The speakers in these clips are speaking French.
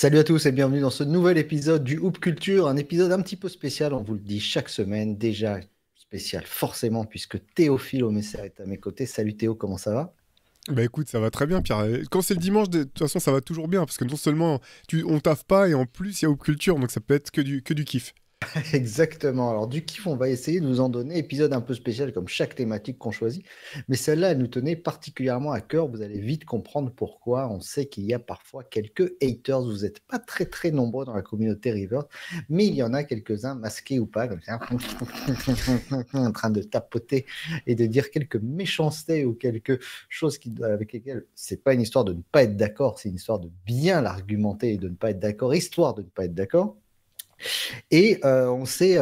Salut à tous et bienvenue dans ce nouvel épisode du Hoop Culture, un épisode un petit peu spécial, on vous le dit chaque semaine, déjà spécial forcément puisque Théophile Omesser est à mes côtés. Salut Théo, comment ça va? Bah écoute, ça va très bien, Pierre. Quand c'est le dimanche, de toute façon, ça va toujours bien, parce que non seulement on taffe pas, et en plus, il y a Hoop Culture, donc ça peut être que du kiff. Exactement, alors du kiff on va essayer de vous en donner, épisode un peu spécial comme chaque thématique qu'on choisit, mais celle-là elle nous tenait particulièrement à cœur, vous allez vite comprendre pourquoi, on sait qu'il y a parfois quelques haters, vous n'êtes pas très très nombreux dans la communauté River, mais il y en a quelques-uns masqués ou pas, comme ça, en train de tapoter et de dire quelques méchancetés ou quelque chose avec lesquelles c'est pas une histoire de ne pas être d'accord, c'est une histoire de bien l'argumenter et de ne pas être d'accord, histoire de ne pas être d'accord. Et on s'est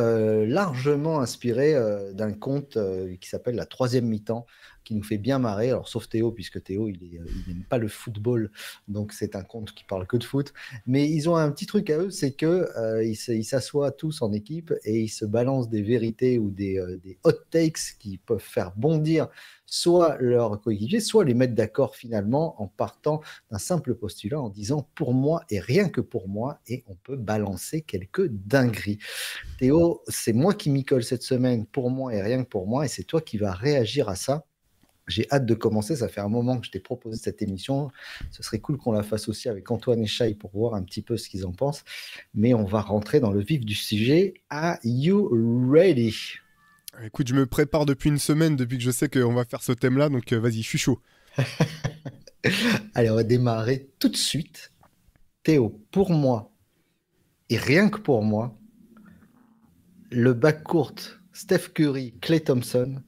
largement inspiré d'un conte qui s'appelle La Troisième Mi-temps, qui nous fait bien marrer. Alors, sauf Théo, puisque Théo, il n'aime pas le football, donc c'est un conte qui parle que de foot. Mais ils ont un petit truc à eux, c'est que ils s'assoient tous en équipe et ils se balancent des vérités ou des hot takes qui peuvent faire bondir soit leurs coéquipiers, soit les mettre d'accord finalement en partant d'un simple postulat en disant pour moi et rien que pour moi, et on peut balancer quelques dingueries. Théo, c'est moi qui m'y colle cette semaine pour moi et rien que pour moi, et c'est toi qui vas réagir à ça. J'ai hâte de commencer, ça fait un moment que je t'ai proposé cette émission. Ce serait cool qu'on la fasse aussi avec Antoine et Shai pour voir un petit peu ce qu'ils en pensent. Mais on va rentrer dans le vif du sujet. Are you ready? Écoute, je me prépare depuis une semaine, depuis que je sais qu'on va faire ce thème-là, donc vas-y, je suis chaud. Allez, on va démarrer tout de suite. Théo, pour moi, et rien que pour moi, le backcourt Steph Curry, Klay Thompson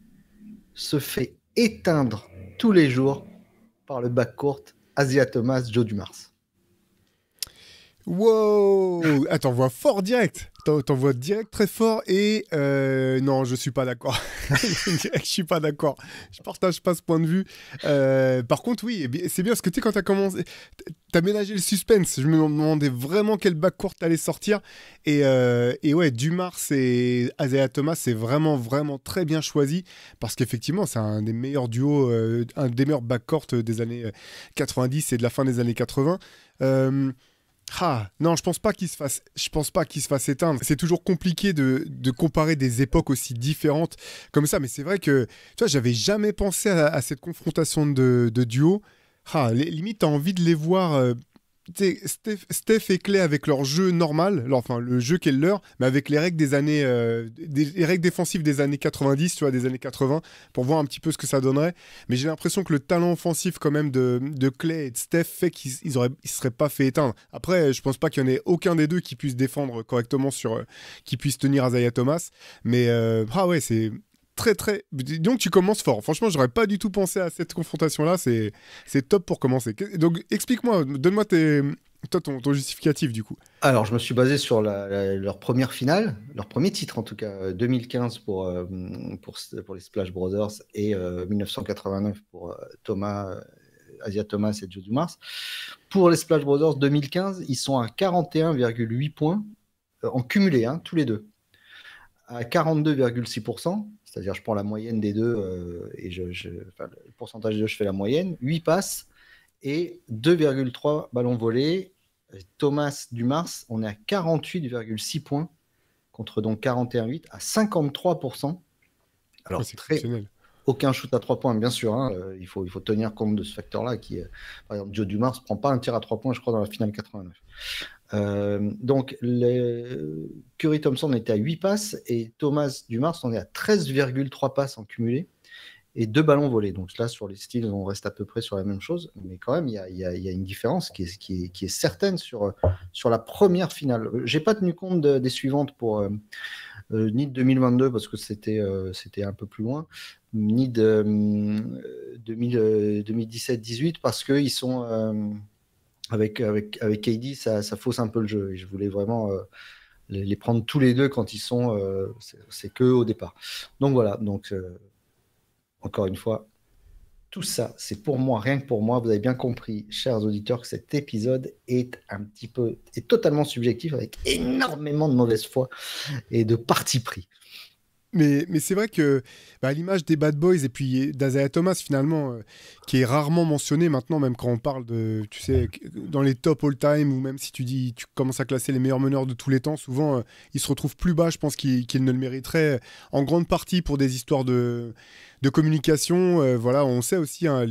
se fait éteindre tous les jours par le backcourt Asia Thomas, Joe Dumars. Wow! Ah, t'envoies fort direct. T'envoies direct très fort et non, je suis pas d'accord. Je suis pas d'accord. Je partage pas ce point de vue. Par contre, oui, c'est bien parce que tu sais, quand t'as commencé, t'as ménagé le suspense. Je me demandais vraiment quel backcourt t'allais sortir. Et ouais, Dumars et Isaiah Thomas, c'est vraiment, vraiment très bien choisi parce qu'effectivement, c'est un des meilleurs duos, un des meilleurs backcourts des années 90 et de la fin des années 80. Non, je pense pas qu'il se fasse éteindre. C'est toujours compliqué de comparer des époques aussi différentes comme ça, mais c'est vrai que, tu vois, j'avais jamais pensé à cette confrontation de duo. Limite, t'as envie de les voir, tu sais, Steph et Clay avec leur jeu normal, enfin, le jeu qui est le leur, mais avec les règles des années, les règles défensives des années 90, tu vois, des années 80, pour voir un petit peu ce que ça donnerait. Mais j'ai l'impression que le talent offensif, quand même, de Clay et de Steph fait ils se seraient pas fait éteindre. Après, je pense pas qu'il y en ait aucun des deux qui puisse défendre correctement qui puisse tenir Isaiah Thomas. Mais, ouais, c'est très très. Donc tu commences fort. Franchement, j'aurais pas du tout pensé à cette confrontation-là. C'est top pour commencer. Donc explique-moi, donne-moi ton justificatif du coup. Alors, je me suis basé sur leur première finale, leur premier titre en tout cas, 2015 pour les Splash Brothers et 1989 pour Asia Thomas et Joe Dumars. Pour les Splash Brothers 2015, ils sont à 41,8 points en cumulé, hein, tous les deux, à 42,6%, c'est-à-dire je prends la moyenne des deux et enfin, le pourcentage des deux, je fais la moyenne, 8 passes et 2,3 ballons volés. Thomas Dumars, on est à 48,6 points contre donc 41,8 à 53%. Ouais, Alors, c'est exceptionnel. aucun shoot à 3 points, bien sûr. Hein, il faut tenir compte de ce facteur-là. Par exemple, Joe Dumars ne prend pas un tir à 3 points, je crois, dans la finale 89. Donc, Curry Thompson était à 8 passes et Thomas Dumars, on est à 13,3 passes en cumulé et 2 ballons volés. Donc là, sur les styles, on reste à peu près sur la même chose, mais quand même, il y a une différence qui est certaine sur la première finale. J'ai pas tenu compte des suivantes pour ni de 2022 parce que c'était un peu plus loin, ni de 2017-18 parce qu'ils sont avec KD, ça fausse un peu le jeu. Et je voulais vraiment les prendre tous les deux quand ils sont, c'est que au départ. Donc voilà, donc encore une fois, tout ça, c'est pour moi, rien que pour moi. Vous avez bien compris, chers auditeurs, que cet épisode est totalement subjectif avec énormément de mauvaise foi et de parti pris. Mais c'est vrai que à l'image des Bad Boys et puis d'Isaiah Thomas finalement, qui est rarement mentionné maintenant, même quand on parle de, tu sais, dans les top all-time, ou même si tu commences à classer les meilleurs meneurs de tous les temps, souvent il se retrouve plus bas, je pense qu'il ne le mériterait en grande partie pour des histoires de communication. Voilà, on sait aussi, hein,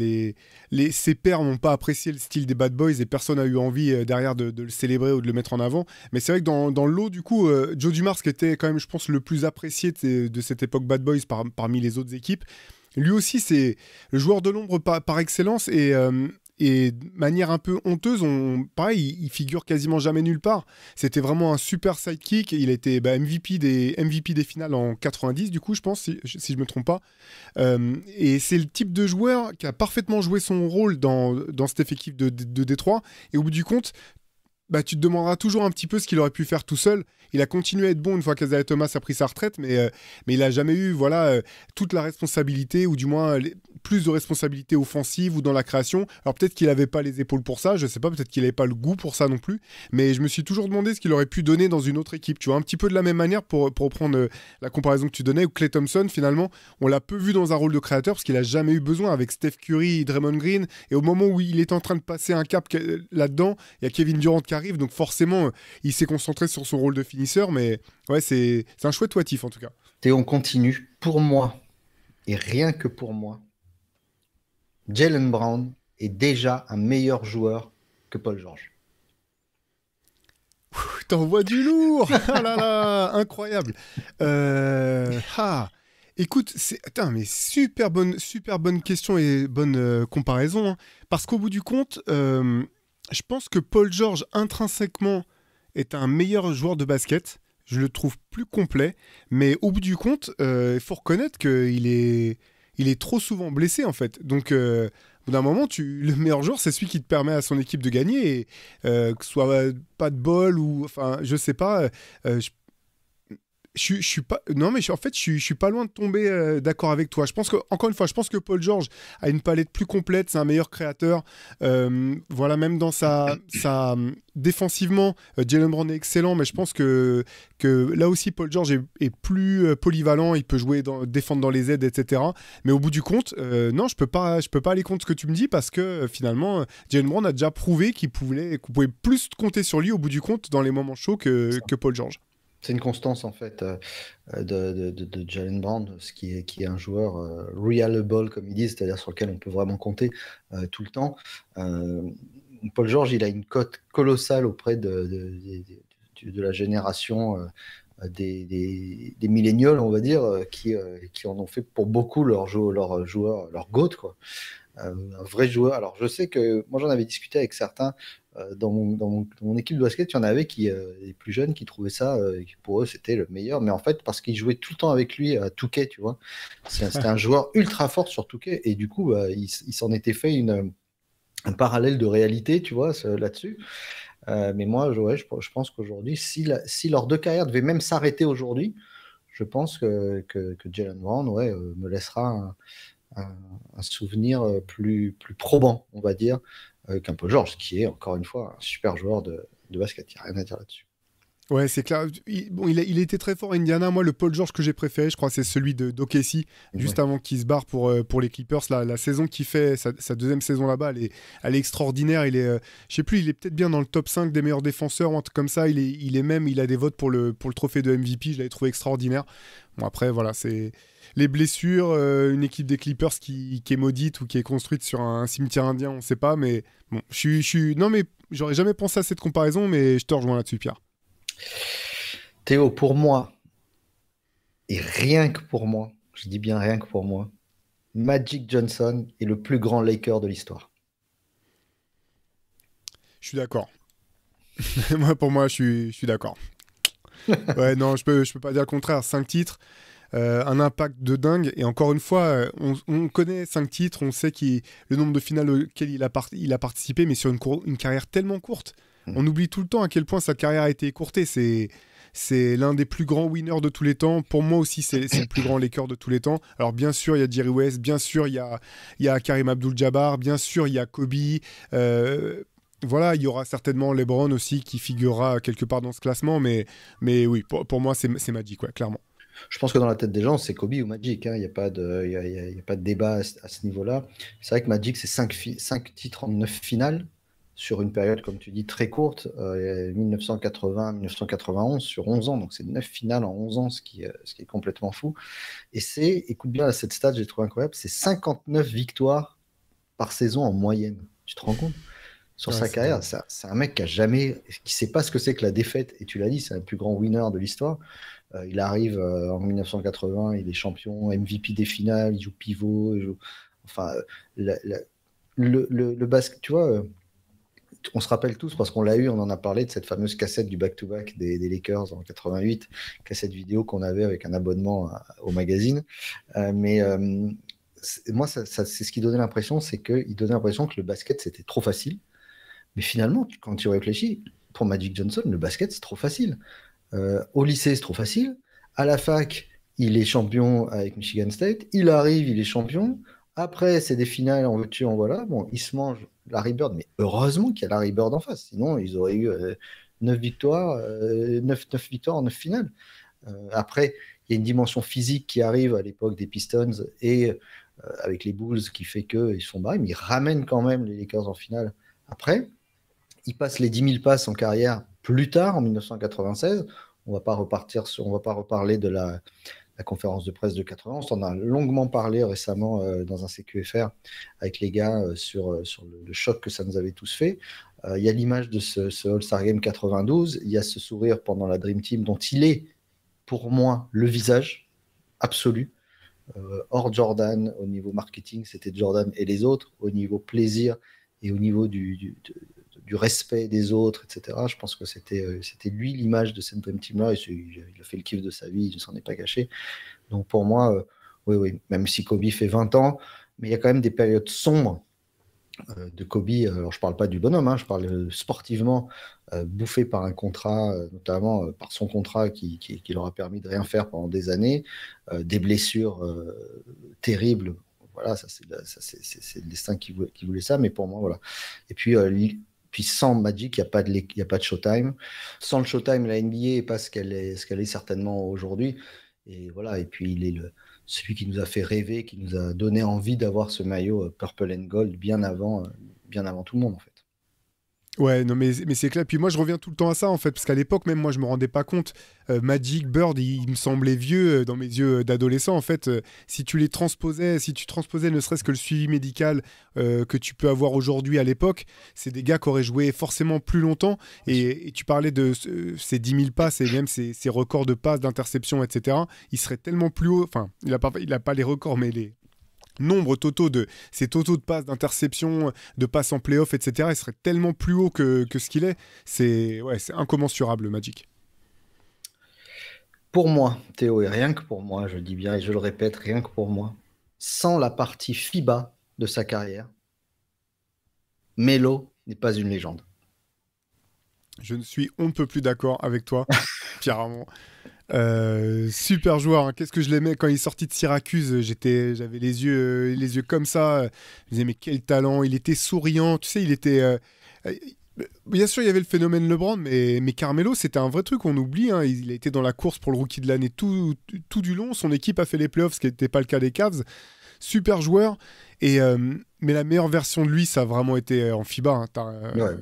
ses pairs n'ont pas apprécié le style des Bad Boys et personne n'a eu envie derrière de le célébrer ou de le mettre en avant. Mais c'est vrai que dans le lot, du coup, Joe Dumars, qui était quand même, je pense, le plus apprécié de cette époque Bad Boys parmi les autres équipes, lui aussi, c'est le joueur de l'ombre par excellence. Et de manière un peu honteuse, pareil, il figure quasiment jamais nulle part. C'était vraiment un super sidekick. Il était MVP des finales en 90, du coup, je pense, si je me trompe pas. Et c'est le type de joueur qui a parfaitement joué son rôle dans cette effectif de Détroit. Et au bout du compte, tu te demanderas toujours un petit peu ce qu'il aurait pu faire tout seul. Il a continué à être bon une fois qu'Isaiah Thomas a pris sa retraite, mais il n'a jamais eu toute la responsabilité, ou du moins plus de responsabilité offensive ou dans la création. Alors peut-être qu'il n'avait pas les épaules pour ça, je ne sais pas, peut-être qu'il n'avait pas le goût pour ça non plus, mais je me suis toujours demandé ce qu'il aurait pu donner dans une autre équipe. Tu vois, un petit peu de la même manière, pour reprendre la comparaison que tu donnais, où Klay Thompson, finalement, on l'a peu vu dans un rôle de créateur, parce qu'il n'a jamais eu besoin avec Steph Curry, Draymond Green, et au moment où il est en train de passer un cap là-dedans, il y a Kevin Durant qui arrive, donc forcément, il s'est concentré sur son rôle de finisseur, mais ouais, c'est un chouette ouatif en tout cas. Théo, on continue. Pour moi, et rien que pour moi, Jaylen Brown est déjà un meilleur joueur que Paul George. T'envoies du lourd. Ah là là, incroyable. Écoute, mais super bonne question et bonne comparaison, hein. Parce qu'au bout du compte, je pense que Paul George, intrinsèquement, est un meilleur joueur de basket. Je le trouve plus complet. Mais au bout du compte, il faut reconnaître qu'il est trop souvent blessé, en fait. Donc, au bout d'un moment, le meilleur joueur, c'est celui qui te permet à son équipe de gagner. Et, que ce soit pas de bol ou... Enfin, je sais pas. Je suis pas en fait je suis pas loin de tomber d'accord avec toi. Je pense que, encore une fois, je pense que Paul George a une palette plus complète, c'est un meilleur créateur, voilà, même dans sa défensivement, Jaylen Brown est excellent, mais je pense que là aussi Paul George est plus polyvalent, il peut défendre dans les aides, etc. Mais au bout du compte, non, je peux pas aller contre ce que tu me dis, parce que finalement Jaylen Brown a déjà prouvé qu'on pouvait plus compter sur lui au bout du compte dans les moments chauds que Paul George. C'est une constance, en fait, de Jaylen Brown, qui est un joueur reliable, comme ils disent, c'est-à-dire sur lequel on peut vraiment compter tout le temps. Paul George, il a une cote colossale auprès de la génération des millénials, on va dire, qui en ont fait pour beaucoup leur joueur, leur GOAT, quoi. Un vrai joueur. Alors, je sais que moi, j'en avais discuté avec certains dans mon équipe de basket. Il y en avait les plus jeunes, qui trouvaient ça, pour eux, c'était le meilleur. Mais en fait, parce qu'ils jouaient tout le temps avec lui à 2K, tu vois. C'était un joueur ultra fort sur 2K. Et du coup, il s'en était fait un parallèle de réalité, tu vois, là-dessus. Mais moi, je pense qu'aujourd'hui, si leurs deux carrières devaient même s'arrêter aujourd'hui, je pense que Jaylen Brown, me laissera un souvenir plus probant, on va dire, qu'un Paul George, qui est, encore une fois, un super joueur de basket. Il n'y a rien à dire là-dessus. Ouais, c'est clair. Il était très fort à Indiana. Moi, le Paul George que j'ai préféré, je crois, c'est celui d'OKC, juste avant qu'il se barre pour les Clippers. La saison qu'il fait, sa deuxième saison là-bas, elle est extraordinaire. Je sais plus, il est peut-être bien dans le top 5 des meilleurs défenseurs, ou un truc comme ça. Il a des votes pour le trophée de MVP. Je l'avais trouvé extraordinaire. Bon, après, voilà, c'est les blessures, une équipe des Clippers qui est maudite ou qui est construite sur un cimetière indien, on ne sait pas. Mais bon, non, mais j'aurais jamais pensé à cette comparaison, mais je te rejoins là-dessus, Pierre. Théo, pour moi, et rien que pour moi, je dis bien rien que pour moi, Magic Johnson est le plus grand Laker de l'histoire. Je suis d'accord. Pour moi, je suis d'accord. Ouais, non, je peux pas dire le contraire. 5 titres, un impact de dingue. Et encore une fois, on connaît 5 titres, on sait le nombre de finales auxquelles il a participé, mais sur une carrière tellement courte. On oublie tout le temps à quel point sa carrière a été écourtée. C'est l'un des plus grands winners de tous les temps. Pour moi aussi, c'est le plus grand Laker de tous les temps. Alors bien sûr, il y a Jerry West, bien sûr, il y a Karim Abdul-Jabbar, bien sûr, il y a Kobe. Voilà, il y aura certainement LeBron aussi qui figurera quelque part dans ce classement. Mais oui, pour moi, c'est Magic, ouais, clairement. Je pense que dans la tête des gens, c'est Kobe ou Magic, hein. Il n'y a pas de, il y a pas de débat à ce niveau-là. C'est vrai que Magic, c'est 5 titres en 9 finales sur une période, comme tu dis, très courte, 1980-1991, sur 11 ans. Donc c'est 9 finales en 11 ans, ce qui est complètement fou. Et écoute bien, cette stat, j'ai trouvé incroyable, c'est 59 victoires par saison en moyenne. Tu te rends compte? Sur Ouais, sa c'est carrière, dingue. c'est un mec qui sait pas ce que c'est que la défaite. Et tu l'as dit, c'est le plus grand winner de l'histoire. Il arrive en 1980, il est champion, MVP des finales, il joue pivot, enfin, la- la- le basket, tu vois, on se rappelle tous parce qu'on l'a eu, on en a parlé de cette fameuse cassette du back-to-back des Lakers en 88, cassette vidéo qu'on avait avec un abonnement au magazine. Mais moi, c'est ce qui donnait l'impression, c'est qu'il donnait l'impression que le basket c'était trop facile. Mais finalement, quand tu réfléchis, pour Magic Johnson, le basket c'est trop facile. Au lycée, c'est trop facile. À la fac, il est champion avec Michigan State. Il arrive, il est champion. Après, c'est des finales, en veux-tu, en voilà. Bon, il se mange Larry Bird, mais heureusement qu'il y a Larry Bird en face. Sinon, ils auraient eu 9 victoires, 9 victoires en 9 finales. Après, il y a une dimension physique qui arrive à l'époque des Pistons et avec les Bulls qui fait qu'ils sont barrés, mais ils ramènent quand même les Lakers en finale. Après, il passe les 10 000 passes en carrière plus tard, en 1996. On va pas reparler de la conférence de presse de 91. On en a longuement parlé récemment dans un CQFR avec les gars sur le choc que ça nous avait tous fait. Il y a l'image de ce All-Star Game 92. Il y a ce sourire pendant la Dream Team dont il est, pour moi, le visage absolu. Hors Jordan, au niveau marketing, c'était Jordan et les autres. Au niveau plaisir et au niveau du respect des autres, etc. Je pense que c'était lui l'image de cette Dream Team-là. Et il a fait le kiff de sa vie, il ne s'en est pas caché. Donc pour moi, oui, oui, même si Kobe fait 20 ans, mais il y a quand même des périodes sombres de Kobe. Alors je ne parle pas du bonhomme, hein, je parle sportivement, bouffé par un contrat, notamment par son contrat qui leur a permis de rien faire pendant des années, des blessures terribles. Voilà, ça c'est le destin qui voulait ça, mais pour moi, voilà. Et puis sans Magic, il n'y a pas de Showtime. Sans le Showtime, la NBA n'est pas ce qu'elle est certainement aujourd'hui. Et voilà, et puis il est celui qui nous a fait rêver, qui nous a donné envie d'avoir ce maillot Purple and Gold bien avant tout le monde, en fait. Ouais, non, mais c'est clair. Puis moi, je reviens tout le temps à ça, en fait, parce qu'à l'époque, même moi, je me rendais pas compte. Magic, Bird, il me semblait vieux dans mes yeux d'adolescent. En fait, si tu transposais ne serait-ce que le suivi médical que tu peux avoir aujourd'hui à l'époque, c'est des gars qui auraient joué forcément plus longtemps. Et tu parlais de ces 10 000 passes et même ces records de passes, d'interceptions, etc. Il serait tellement plus haut. Enfin, il a pas les records, mais les nombre totaux de ces totaux de passes, d'interceptions, de passes en playoff, etc. Il serait tellement plus haut que ce qu'il est. C'est incommensurable, le Magic. Pour moi, Théo, et rien que pour moi, je dis bien et je le répète, rien que pour moi, sans la partie FIBA de sa carrière, Melo n'est pas une légende. Je ne suis on ne peut plus d'accord avec toi, Pierre Armand. Super joueur, hein. Qu'est-ce que je l'aimais quand il est sorti de Syracuse. J'avais les yeux comme ça. Je me disais mais quel talent. Il était souriant. Tu sais, il était. Bien sûr, il y avait le phénomène LeBron, mais Carmelo, c'était un vrai truc. On oublie. Hein. Il a été dans la course pour le rookie de l'année tout du long. Son équipe a fait les playoffs, ce qui n'était pas le cas des Cavs. Super joueur. Mais la meilleure version de lui, ça a vraiment été en FIBA. Hein. Ouais.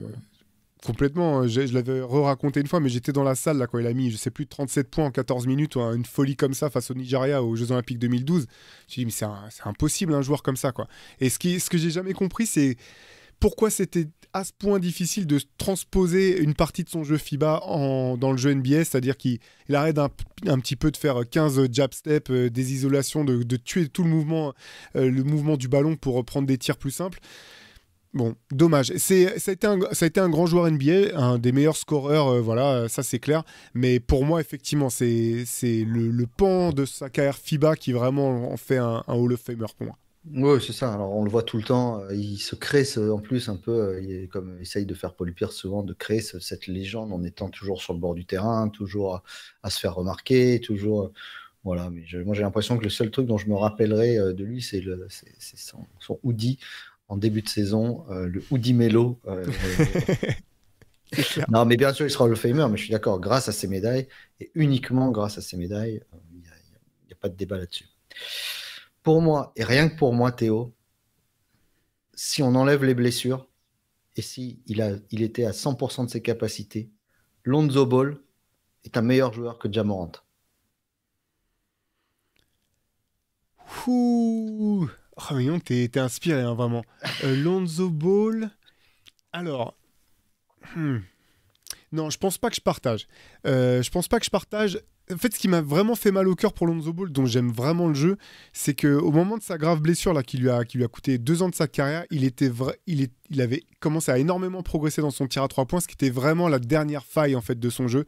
Complètement, je l'avais re-raconté une fois, mais j'étais dans la salle là, quand il a mis, je sais plus, 37 points en 14 minutes, ou une folie comme ça face au Nigeria aux Jeux Olympiques 2012. Je me suis dit, mais c'est impossible un joueur comme ça, quoi. Et ce que j'ai jamais compris, c'est pourquoi c'était à ce point difficile de transposer une partie de son jeu FIBA dans le jeu NBA, c'est-à-dire qu'il arrête un petit peu de faire 15 jab steps, des isolations, de tuer tout le mouvement du ballon pour prendre des tirs plus simples. Bon, dommage. Ça a été un grand joueur NBA, un des meilleurs scoreurs, voilà, ça c'est clair. Mais pour moi, effectivement, c'est le pan de sa carrière FIBA qui vraiment en fait un Hall of Famer pour moi. Oui, c'est ça. Alors, on le voit tout le temps. Il se crée en plus un peu, comme essaye de faire Paul Pierce souvent, de créer cette légende en étant toujours sur le bord du terrain, toujours à se faire remarquer, toujours. Voilà, mais moi j'ai l'impression que le seul truc dont je me rappellerai de lui, c'est son hoodie en début de saison, le hoodie Melo. C'est clair. Non, mais bien sûr, il sera Hall of Famer, mais je suis d'accord, grâce à ses médailles, et uniquement grâce à ses médailles, n'y a pas de débat là-dessus. Pour moi, et rien que pour moi, Théo, si on enlève les blessures, et si il était à 100% de ses capacités, Lonzo Ball est un meilleur joueur que Ja Morant. Ouh. Oh, mais non, t'es inspiré, hein, vraiment. Lonzo Ball. Alors. Non, je pense pas que je partage. Je pense pas que je partage. En fait, ce qui m'a vraiment fait mal au cœur pour Lonzo Ball, dont j'aime vraiment le jeu, c'est qu'au moment de sa grave blessure là, qui lui a coûté 2 ans de sa carrière, il avait commencé à énormément progresser dans son tir à 3 points, ce qui était vraiment la dernière faille en fait de son jeu.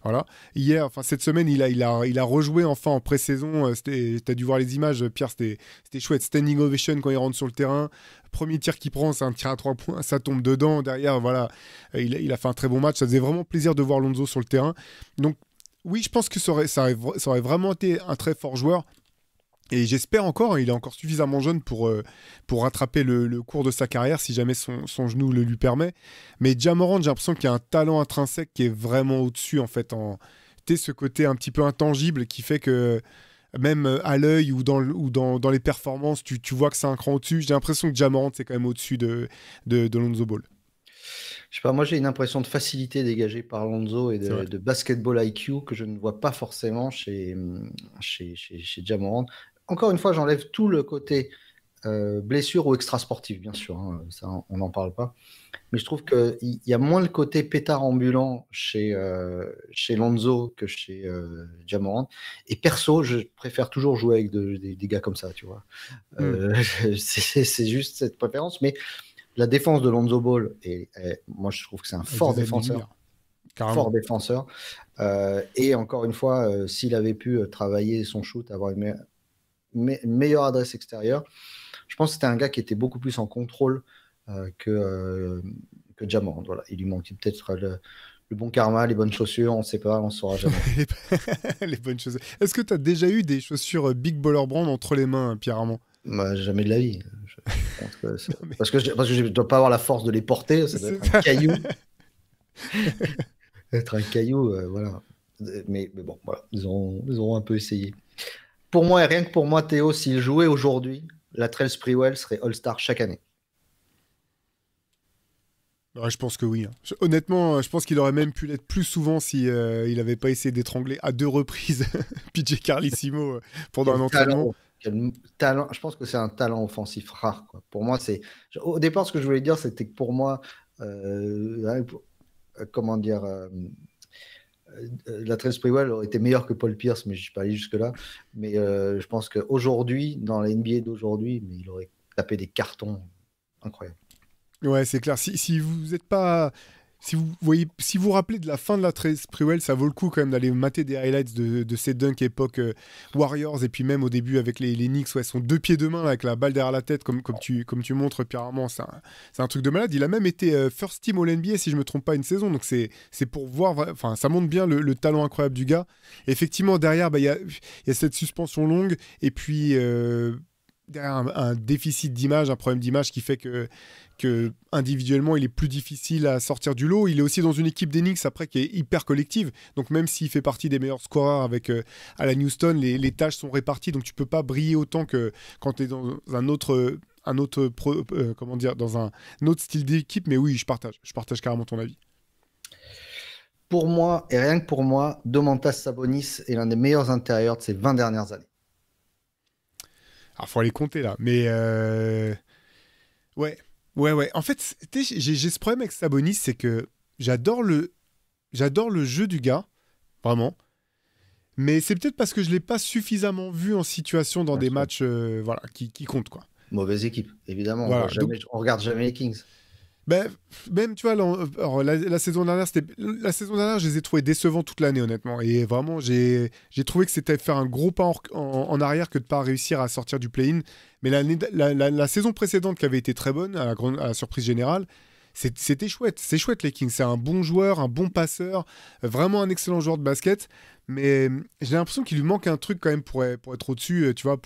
Voilà. Hier, enfin cette semaine, il a rejoué enfin en pré-saison. T'as dû voir les images, Pierre, c'était chouette. Standing ovation quand il rentre sur le terrain. Premier tir qu'il prend, c'est un tir à 3 points, ça tombe dedans. Derrière, voilà, il a fait un très bon match. Ça faisait vraiment plaisir de voir Lonzo sur le terrain. Donc, oui, je pense que ça aurait vraiment été un très fort joueur. Et j'espère encore, il est encore suffisamment jeune pour rattraper le cours de sa carrière si jamais son genou le lui permet. Mais Ja Morant, j'ai l'impression qu'il y a un talent intrinsèque qui est vraiment au-dessus en fait. Ce côté un petit peu intangible qui fait que même à l'œil ou dans les performances, tu vois que c'est un cran au-dessus. J'ai l'impression que Ja Morant c'est quand même au-dessus de Lonzo Ball. Je sais pas, moi j'ai une impression de facilité dégagée par Lonzo et de basketball IQ que je ne vois pas forcément chez Ja Morant. Encore une fois, j'enlève tout le côté blessure ou extra-sportif, bien sûr, hein, ça on n'en parle pas. Mais je trouve qu'il y a moins le côté pétard ambulant chez Lonzo que chez Ja Morant. Et perso, je préfère toujours jouer avec des gars comme ça, tu vois. C'est juste cette préférence, mais la défense de Lonzo Ball, moi je trouve que c'est un fort défenseur. Fort défenseur. Et encore une fois, s'il avait pu travailler son shoot, avoir une meilleure adresse extérieure, je pense que c'était un gars qui était beaucoup plus en contrôle que Ja Morant. Voilà. Il lui manquait peut-être le bon karma, les bonnes chaussures, on ne sait pas, on ne saura jamais. Les bonnes chaussures. Est-ce que tu as déjà eu des chaussures Big Baller Brand entre les mains, Pierre Armand? Jamais de la vie. Parce que je ne dois pas avoir la force de les porter, ça doit être un caillou. Être un caillou, voilà. Mais bon, voilà, ils auront un peu essayé. Pour moi, et rien que pour moi, Théo, s'il jouait aujourd'hui, Latrell Sprewell serait All-Star chaque année. Ouais, je pense que oui. Honnêtement, je pense qu'il aurait même pu l'être plus souvent si il n'avait pas essayé d'étrangler à 2 reprises PJ Carlissimo pendant un entraînement. Talent, je pense que c'est un talent offensif rare, quoi. Pour moi, au départ, ce que je voulais dire, c'était que pour moi, comment dire, Latrell Sprewell aurait été meilleur que Paul Pierce, mais je ne suis pas allé jusque-là. Mais je pense qu'aujourd'hui, dans la NBA d'aujourd'hui, il aurait tapé des cartons incroyables. Ouais, c'est clair. Si vous n'êtes pas... Si vous rappelez de la fin de Latrell Sprewell, ça vaut le coup quand même d'aller mater des highlights de ces dunks époque Warriors, et puis même au début avec les Knicks, ouais, son 2 pieds de main là, avec la balle derrière la tête, comme tu montres, Pierre Armand, c'est un truc de malade. Il a même été first team All-NBA, si je me trompe pas, une saison, donc c'est pour voir, enfin ça montre bien le talent incroyable du gars. Et effectivement, derrière, il y a cette suspension longue, et puis derrière un déficit d'image, un problème d'image qui fait que individuellement il est plus difficile à sortir du lot. Il est aussi dans une équipe d'Enix après qui est hyper collective, donc même s'il fait partie des meilleurs scoreurs avec Alan Houston, les tâches sont réparties, donc tu peux pas briller autant que quand tu es dans un autre dans un autre style d'équipe. Mais oui, je partage carrément ton avis. Pour moi, et rien que pour moi, Domantas Sabonis est l'un des meilleurs intérieurs de ces 20 dernières années. Alors faut aller compter là, mais ouais. En fait, j'ai ce problème avec Sabonis, c'est que j'adore le jeu du gars, vraiment. Mais c'est peut-être parce que je l'ai pas suffisamment vu en situation dans des matchs voilà, qui comptent, quoi. Mauvaise équipe, évidemment. Voilà, On regarde jamais les Kings. Ben, même, tu vois, la saison dernière, je les ai trouvés décevants toute l'année, honnêtement. Et vraiment, j'ai trouvé que c'était faire un gros pas en arrière que de ne pas réussir à sortir du play-in. Mais la saison précédente, qui avait été très bonne, à la surprise générale, c'était chouette. C'est chouette, les Kings. C'est un bon joueur, un bon passeur, vraiment un excellent joueur de basket. Mais j'ai l'impression qu'il lui manque un truc quand même pour être au-dessus, tu vois,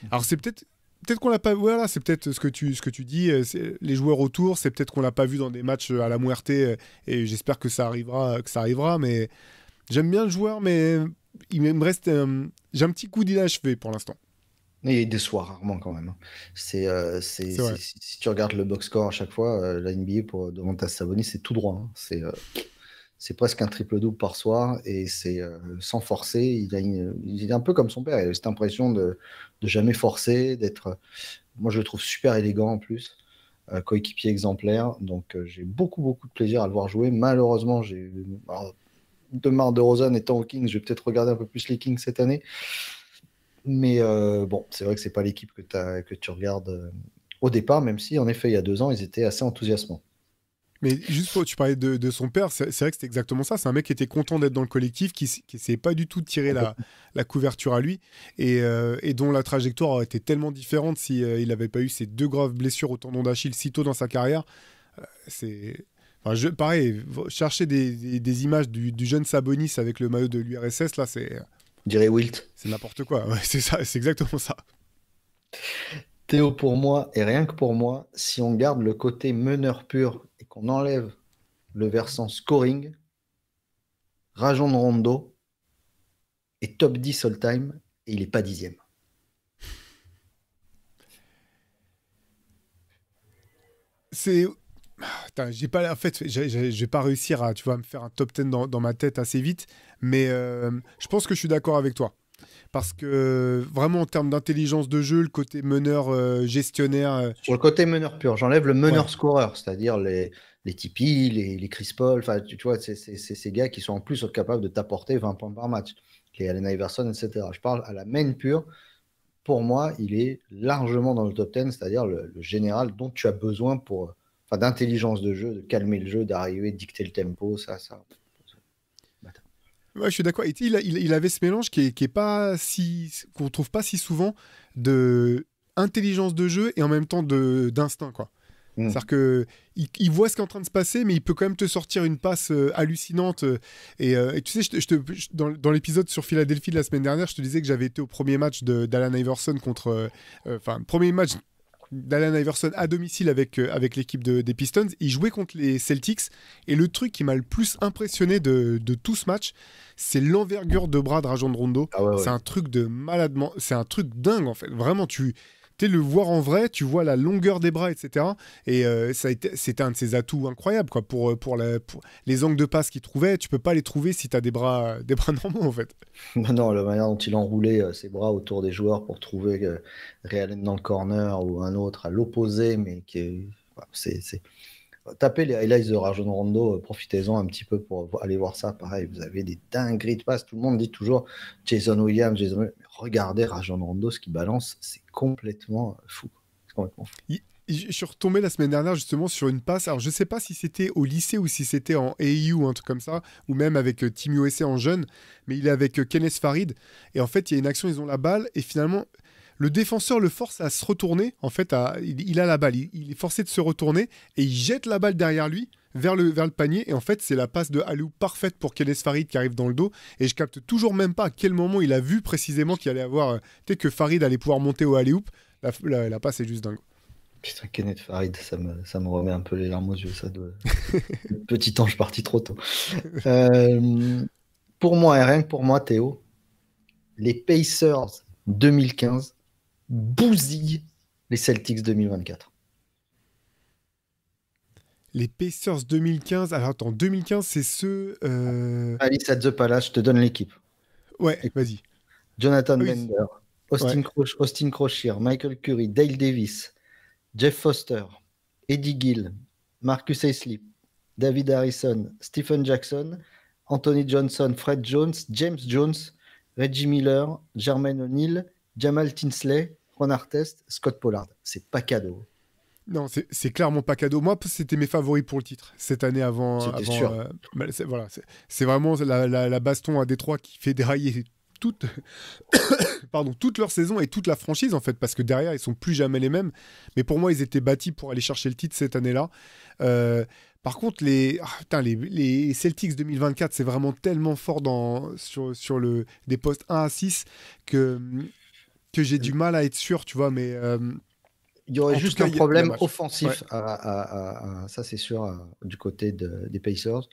Alors, c'est peut-être qu'on l'a pas. Voilà, c'est peut-être ce que tu dis. Les joueurs autour, c'est peut-être qu'on l'a pas vu dans des matchs à la Muerte, et j'espère que ça arrivera. Mais j'aime bien le joueur, mais il me reste. J'ai un petit coup d'inachevé pour l'instant. Mais il déçoit rarement quand même, hein. C'est vrai. Si tu regardes le box score à chaque fois, la NBA pour Domantas Sabonis, c'est tout droit, hein. C'est presque un triple-double par soir et c'est sans forcer. Il est un peu comme son père. Il a cette impression de jamais forcer, d'être. Moi, je le trouve super élégant en plus, coéquipier exemplaire. Donc, j'ai beaucoup, beaucoup de plaisir à le voir jouer. Malheureusement, alors, DeMar DeRozan étant aux Kings, je vais peut-être regarder un peu plus les Kings cette année. Mais bon, c'est vrai que c'est pas l'équipe que tu regardes au départ, même si en effet, il y a 2 ans, ils étaient assez enthousiasmants. Mais juste pour, tu parlais de son père, c'est vrai que c'était exactement ça. C'est un mec qui était content d'être dans le collectif, qui essayait pas du tout de tirer la couverture à lui, et dont la trajectoire aurait été tellement différente si il n'avait pas eu ces 2 graves blessures au tendon d'Achille si tôt dans sa carrière. C'est, enfin, pareil, chercher des images du jeune Sabonis avec le maillot de l'URSS, là, Je dirais Wilt. c'est n'importe quoi. Ouais, c'est ça, c'est exactement ça. Théo pour moi, et rien que pour moi, si on garde le côté meneur pur et qu'on enlève le versant scoring, Rajon Rondo est top 10 all-time et il n'est pas 10e. C'est Putain, j'ai pas, en fait, je vais pas réussir à, tu vois, me faire un top 10 dans ma tête assez vite, mais je pense que je suis d'accord avec toi. Parce que vraiment, en termes d'intelligence de jeu, le côté meneur, gestionnaire, Sur le côté meneur pur, j'enlève le ouais. meneur-scoreur, c'est-à-dire les Tipeee, les Chris Paul, enfin, tu vois, c'est ces gars qui sont en plus capables de t'apporter 20 points par match, les Allen Iverson, etc. Je parle à la main pure. Pour moi, il est largement dans le top 10, c'est-à-dire le général dont tu as besoin pour, enfin, d'intelligence de jeu, de calmer le jeu, d'arriver, de dicter le tempo, ça. Ouais, je suis d'accord. Et tu sais, il avait ce mélange qui est pas si, qu'on trouve pas si souvent de intelligence de jeu et en même temps d'instinct, quoi. C'est-à-dire que il voit ce qui est en train de se passer, mais il peut quand même te sortir une passe hallucinante. Et tu sais, dans l'épisode sur Philadelphie de la semaine dernière, je te disais que j'avais été au premier match d'Allen Iverson contre, enfin, premier match d'Allen Iverson à domicile avec l'équipe des Pistons. Il jouait contre les Celtics. Et le truc qui m'a le plus impressionné de tout ce match, c'est l'envergure de bras de Rajon Rondo. Ah ouais, C'est ouais. un truc de maladement. C'est un truc dingue, en fait. Vraiment, tu sais, le voir en vrai, tu vois la longueur des bras, etc. Et c'était un de ses atouts incroyables, quoi, pour les angles de passe qu'il trouvait. Tu peux pas les trouver si tu as des bras normaux, en fait. Non, la manière dont il enroulait ses bras autour des joueurs pour trouver Ray Allen dans le corner ou un autre à l'opposé, mais voilà, tapez les highlights de Rajon Rondo, profitez-en un petit peu pour aller voir ça. Pareil, vous avez des dingueries de passes. Tout le monde dit toujours Jason Williams. Mais regardez Rajon Rondo, ce qu'il balance, c'est complètement fou. C'est complètement fou. Je suis retombé la semaine dernière justement sur une passe. Alors je sais pas si c'était au lycée ou si c'était en AAU ou un truc comme ça, ou même avec Team USA en jeune, mais il est avec Kenneth Farid. Et en fait, il y a une action, ils ont la balle, et finalement, le défenseur le force à se retourner. En fait, il a la balle, il est forcé de se retourner, et il jette la balle derrière lui, vers le panier. Et en fait, c'est la passe de alley-oop parfaite pour Kenneth Farid qui arrive dans le dos. Et je capte toujours même pas à quel moment il a vu précisément qu'il allait avoir, tu sais, que Farid allait pouvoir monter au alley-oop. La passe est juste dingue. Putain, Kenneth Farid, ça me remet un peu les larmes aux yeux. Ça doit... Petit ange parti trop tôt. Euh, pour moi, et rien que pour moi, Théo, les Pacers 2015 bousillent les Celtics 2024. Les Pacers 2015. Alors attends, 2015, c'est ceux. Alice at the Palace, je te donne l'équipe. Ouais, vas-y. Jonathan Ah oui. Bender, Ouais. Austin Croshier, Michael Curry, Dale Davis, Jeff Foster, Eddie Gill, Marcus Aisley, David Harrison, Stephen Jackson, Anthony Johnson, Fred Jones, James Jones, Reggie Miller, Jermaine O'Neal, Jamal Tinsley, Ron Artest, Scott Pollard. C'est pas cadeau. Non, c'est clairement pas cadeau. Moi, c'était mes favoris pour le titre cette année C'était sûr. voilà, c'est vraiment la baston à Détroit qui fait dérailler toute, pardon, toute leur saison et toute la franchise en fait, parce que derrière ils sont plus jamais les mêmes. Mais pour moi, ils étaient bâtis pour aller chercher le titre cette année-là. Par contre, les Celtics 2024, c'est vraiment tellement fort sur des postes 1 à 6 que j'ai du mal à être sûr, tu vois. Mais Il y aurait en tout juste cas, un il y a problème match. Ouais. offensif, ça c'est sûr, du côté des Pacers.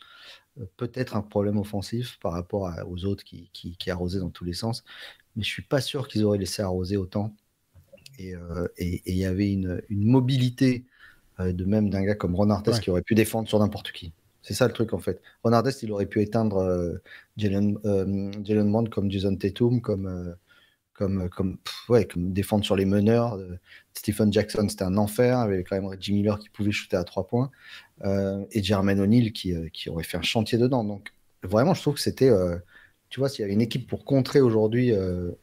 peut-être un problème offensif par rapport aux autres qui arrosaient dans tous les sens. Mais je suis pas sûr qu'ils auraient laissé arroser autant. Et il y avait une mobilité de même d'un gars comme Ron Artest qui aurait pu défendre sur n'importe qui. C'est ça le truc en fait. Ron Artest, il aurait pu éteindre Jalen Brown comme Jason Tatum, comme défendre sur les meneurs. Stephen Jackson, c'était un enfer, avec quand même Reggie Miller qui pouvait shooter à 3 points, et Jermaine O'Neal qui aurait fait un chantier dedans. Donc vraiment, je trouve que c'était, tu vois, s'il y avait une équipe pour contrer aujourd'hui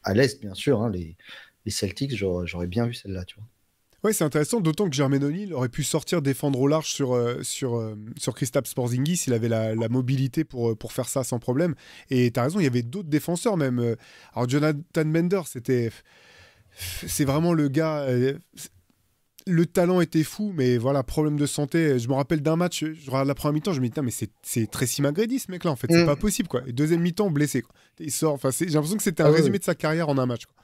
à l'Est, bien sûr, hein, les Celtics, j'aurais bien vu celle-là, tu vois. Ouais, c'est intéressant, d'autant que Jermaine O'Neal aurait pu sortir défendre au large sur Kristaps Porzingis, il avait la mobilité pour faire ça sans problème. Et tu as raison, il y avait d'autres défenseurs même. Alors Jonathan Bender, c'est vraiment le gars... le talent était fou, mais voilà, problème de santé. Je me rappelle d'un match, je regarde la première mi-temps, je me dis, mais c'est Tracy McGrady ce mec-là, en fait, c'est pas possible, quoi. Et deuxième mi-temps, blessé, quoi. Il sort, enfin, j'ai l'impression que c'était un résumé de sa carrière en un match, quoi.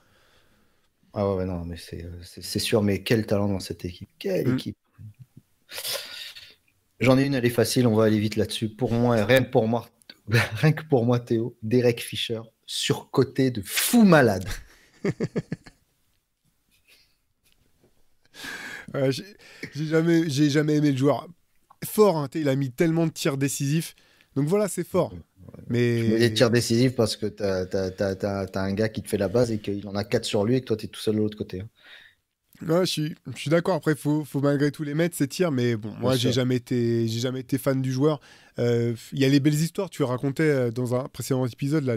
Ah ouais, non, mais c'est sûr, mais quel talent dans cette équipe. Quelle équipe. J'en ai une, elle est facile, on va aller vite là-dessus. Pour moi, rien que pour moi, Théo, Derek Fisher, surcoté de fou malade. J'ai jamais aimé le joueur. Fort, hein, il a mis tellement de tirs décisifs. Donc voilà, c'est fort. Mais... Je mets des tirs décisifs parce que t'as un gars qui te fait la base et qu'il en a 4 sur lui et que toi, t'es tout seul de l'autre côté. Ouais, je suis d'accord. Après, faut malgré tout les mettre, ces tirs. Mais bon, moi, j'ai jamais été fan du joueur. Il y a les belles histoires. Tu racontais dans un précédent épisode, là,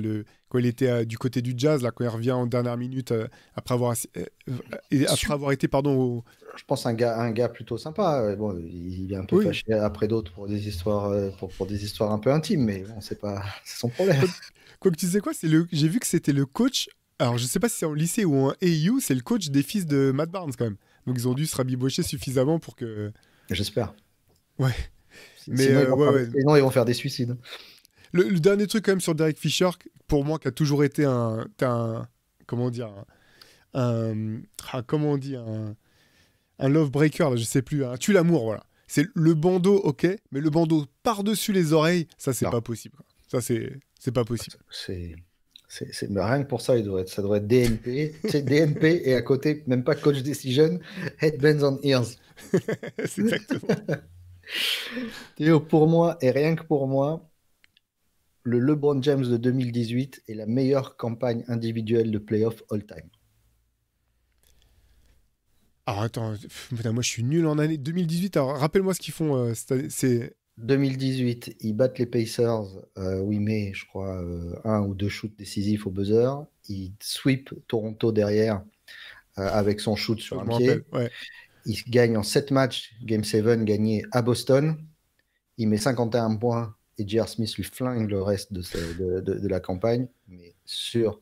quand il était du côté du Jazz, là, quand il revient en dernière minute, après avoir été Je pense un gars plutôt sympa. Bon, il est un peu fâché après d'autres pour des histoires, pour des histoires un peu intimes, mais bon, c'est son problème. Quoi que tu sais quoi, j'ai vu que c'était le coach. Alors, je sais pas si c'est en lycée ou en AU, c'est le coach des fils de Matt Barnes quand même. Donc, ils ont dû se rabibocher suffisamment pour que. J'espère. Ouais. Mais sinon, ils vont faire des suicides. Le dernier truc quand même sur Derek Fisher, pour moi, qui a toujours été comment on dit un love breaker, là, je sais plus, un tue l'amour, voilà. C'est le bandeau, ok, mais le bandeau par-dessus les oreilles, ça c'est pas possible. Quoi. Ça c'est pas possible. Mais rien que pour ça, ça devrait être DNP. C'est DNP et à côté, même pas coach decision, headbands on ears. C'est exactement. Théo, pour moi, et rien que pour moi, le LeBron James de 2018 est la meilleure campagne individuelle de playoff all-time. Alors attends, moi je suis nul en année 2018. Alors rappelle-moi ce qu'ils font. C'est 2018, ils battent les Pacers où ils mettent, je crois, 1 ou 2 shoots décisifs au buzzer. Ils sweep Toronto derrière avec son shoot sur un pied. Ouais. Ils gagnent en 7 matchs, Game 7 gagné à Boston. Il met 51 points et J.R. Smith lui flingue le reste de la campagne. Mais sur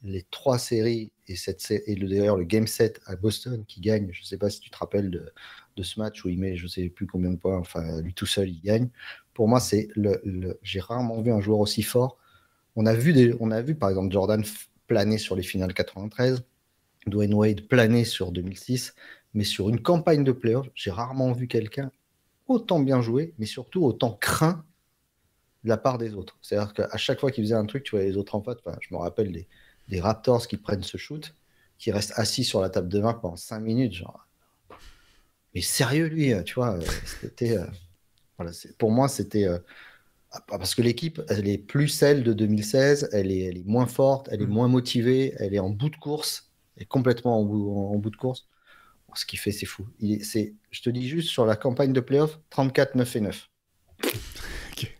les 3 séries et d'ailleurs le Game 7 à Boston qui gagne, je ne sais pas si tu te rappelles de ce match où il met je ne sais plus combien de points, enfin lui tout seul il gagne. Pour moi, j'ai rarement vu un joueur aussi fort. On a vu par exemple Jordan planer sur les finales 93, Dwayne Wade planer sur 2006, mais sur une campagne de playoff, j'ai rarement vu quelqu'un autant bien jouer, mais surtout autant craint de la part des autres. C'est-à-dire qu'à chaque fois qu'il faisait un truc, tu vois les autres en face. Je me rappelle des Raptors qui prennent ce shoot, qui restent assis sur la table de vin pendant 5 minutes, genre. Mais sérieux, lui, tu vois, c'était. Voilà, pour moi, c'était. Parce que l'équipe, elle est plus celle de 2016, elle est moins forte, elle est moins motivée, elle est en bout de course, elle est complètement en bout de course. Ce qu'il fait, c'est fou. Je te dis juste sur la campagne de playoff, 34, 9 et 9. Ok.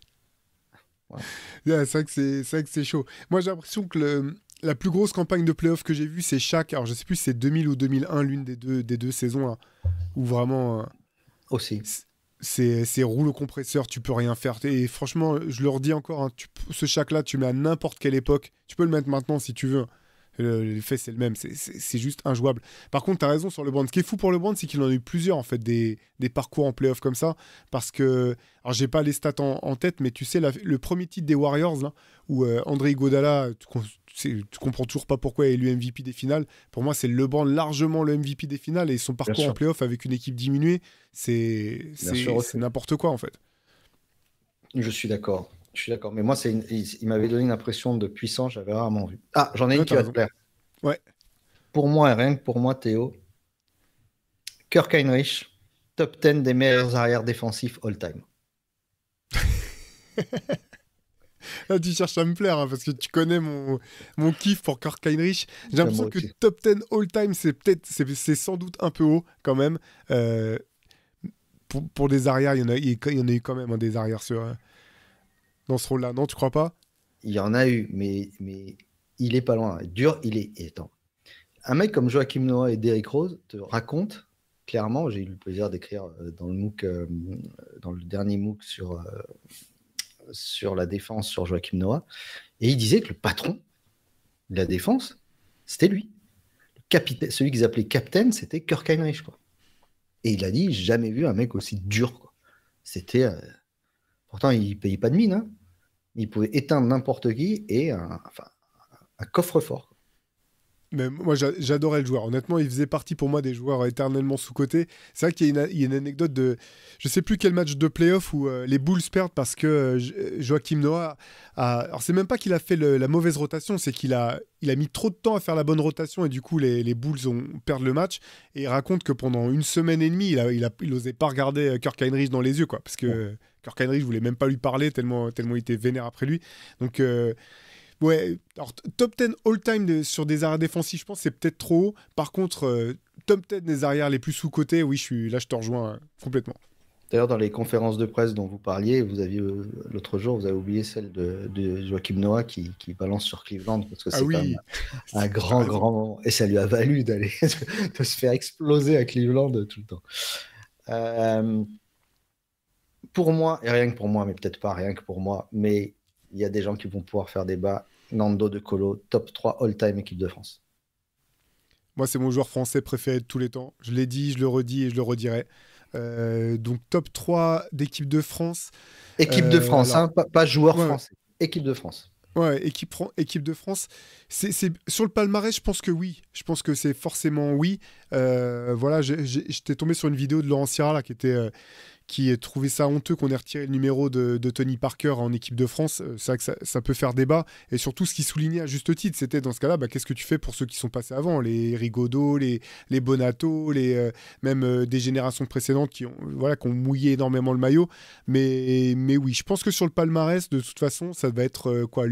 Ouais. Yeah, c'est vrai que c'est chaud. Moi, j'ai l'impression que la plus grosse campagne de playoff que j'ai vue, c'est Shaq. Alors, je sais plus si c'est 2000 ou 2001, l'une des deux saisons, là, où vraiment. Aussi. C'est rouleau compresseur, tu peux rien faire. Et franchement, je le redis encore, hein, ce Shaq-là, tu le mets à n'importe quelle époque. Tu peux le mettre maintenant si tu veux. L'effet, c'est le même. C'est juste injouable. Par contre, tu as raison sur LeBron. Ce qui est fou pour LeBron, c'est qu'il en a eu plusieurs, en fait, des parcours en playoff comme ça. Parce que, alors, j'ai pas les stats en tête, mais tu sais, le premier titre des Warriors, là, où André Iguodala, tu comprends toujours pas pourquoi il est élu MVP des finales. Pour moi, c'est LeBron largement le MVP des finales. Et son parcours en playoff avec une équipe diminuée, c'est n'importe quoi, en fait. Je suis d'accord. Je suis d'accord. Mais moi, il m'avait donné une impression de puissance, j'avais rarement vu. Ah, j'en ai Ouais, une qui t'as va te raison. plaire. Ouais. Pour moi, et rien que pour moi, Théo, Kirk Heinrich, top 10 des meilleurs arrières défensifs all-time. Là, tu cherches à me plaire, hein, parce que tu connais mon kiff pour Kirk Heinrich. J'ai Moi l'impression que aussi. top 10 all-time, c'est sans doute un peu haut quand même. Euh, pour des arrières, il y en a eu quand même hein, des arrières dans ce rôle-là. Non, tu crois pas? Il y en a eu, mais il est pas loin. Dur, il est. Attends. Un mec comme Joachim Noah et Derrick Rose te racontent clairement, j'ai eu le plaisir d'écrire dans le MOOC, dans le dernier MOOC sur la défense sur Joachim Noah, et il disait que le patron de la défense, c'était lui. Le capitaine, celui qu'ils appelaient captain, c'était Kirk Heinrich, quoi. Et il a dit, j'ai jamais vu un mec aussi dur, quoi. C'était, pourtant, il payait pas de mine, hein. Il pouvait éteindre n'importe qui et enfin, un coffre-fort. Mais moi, j'adorais le joueur. Honnêtement, il faisait partie pour moi des joueurs éternellement sous-cotés. C'est vrai qu'il y a une anecdote de. Je sais plus quel match de playoff où les Bulls perdent parce que Joachim Noah a. Alors, c'est même pas qu'il a fait la mauvaise rotation, c'est qu'il a mis trop de temps à faire la bonne rotation et du coup, les Bulls perdent le match. Et il raconte que pendant une semaine et demie, il osait pas regarder Kirk Heinrich dans les yeux, quoi. Parce que Kirk Heinrich voulait même pas lui parler tellement il était vénère après lui. Donc. Ouais, alors top 10 all-time sur des arrières défensifs, je pense que c'est peut-être trop haut. Par contre, top 10 des arrières les plus sous-cotés, oui, là, je te rejoins complètement. D'ailleurs, dans les conférences de presse dont vous parliez, vous aviez l'autre jour, vous avez oublié celle de Joachim Noah qui balance sur Cleveland parce que Ah c'est quand même oui, un t'as grand, raison. grand moment. Et ça lui a valu d'aller de se faire exploser à Cleveland tout le temps. Euh, pour moi, et rien que pour moi, mais peut-être pas rien que pour moi, mais il y a des gens qui vont pouvoir faire débat. Nando De Colo, top 3 all-time équipe de France. Moi, c'est mon joueur français préféré de tous les temps. Je l'ai dit, je le redis et je le redirai. Donc, top 3 d'équipe de France. Équipe de France, Alors, hein, pas joueur ouais, français. Équipe de France. ouais, équipe de France. Sur le palmarès, je pense que oui. Je pense que c'est forcément oui. Voilà, j'étais tombé sur une vidéo de Laurent Sierra là, qui trouvait ça honteux qu'on ait retiré le numéro de Tony Parker en équipe de France. C'est vrai que ça peut faire débat. Et surtout, ce qu'il soulignait à juste titre, c'était dans ce cas-là, bah, qu'est-ce que tu fais pour ceux qui sont passés avant? Les Rigaudot, les Bonato, même des générations précédentes voilà, qui ont mouillé énormément le maillot. Mais oui, je pense que sur le palmarès, de toute façon, ça va être quoi?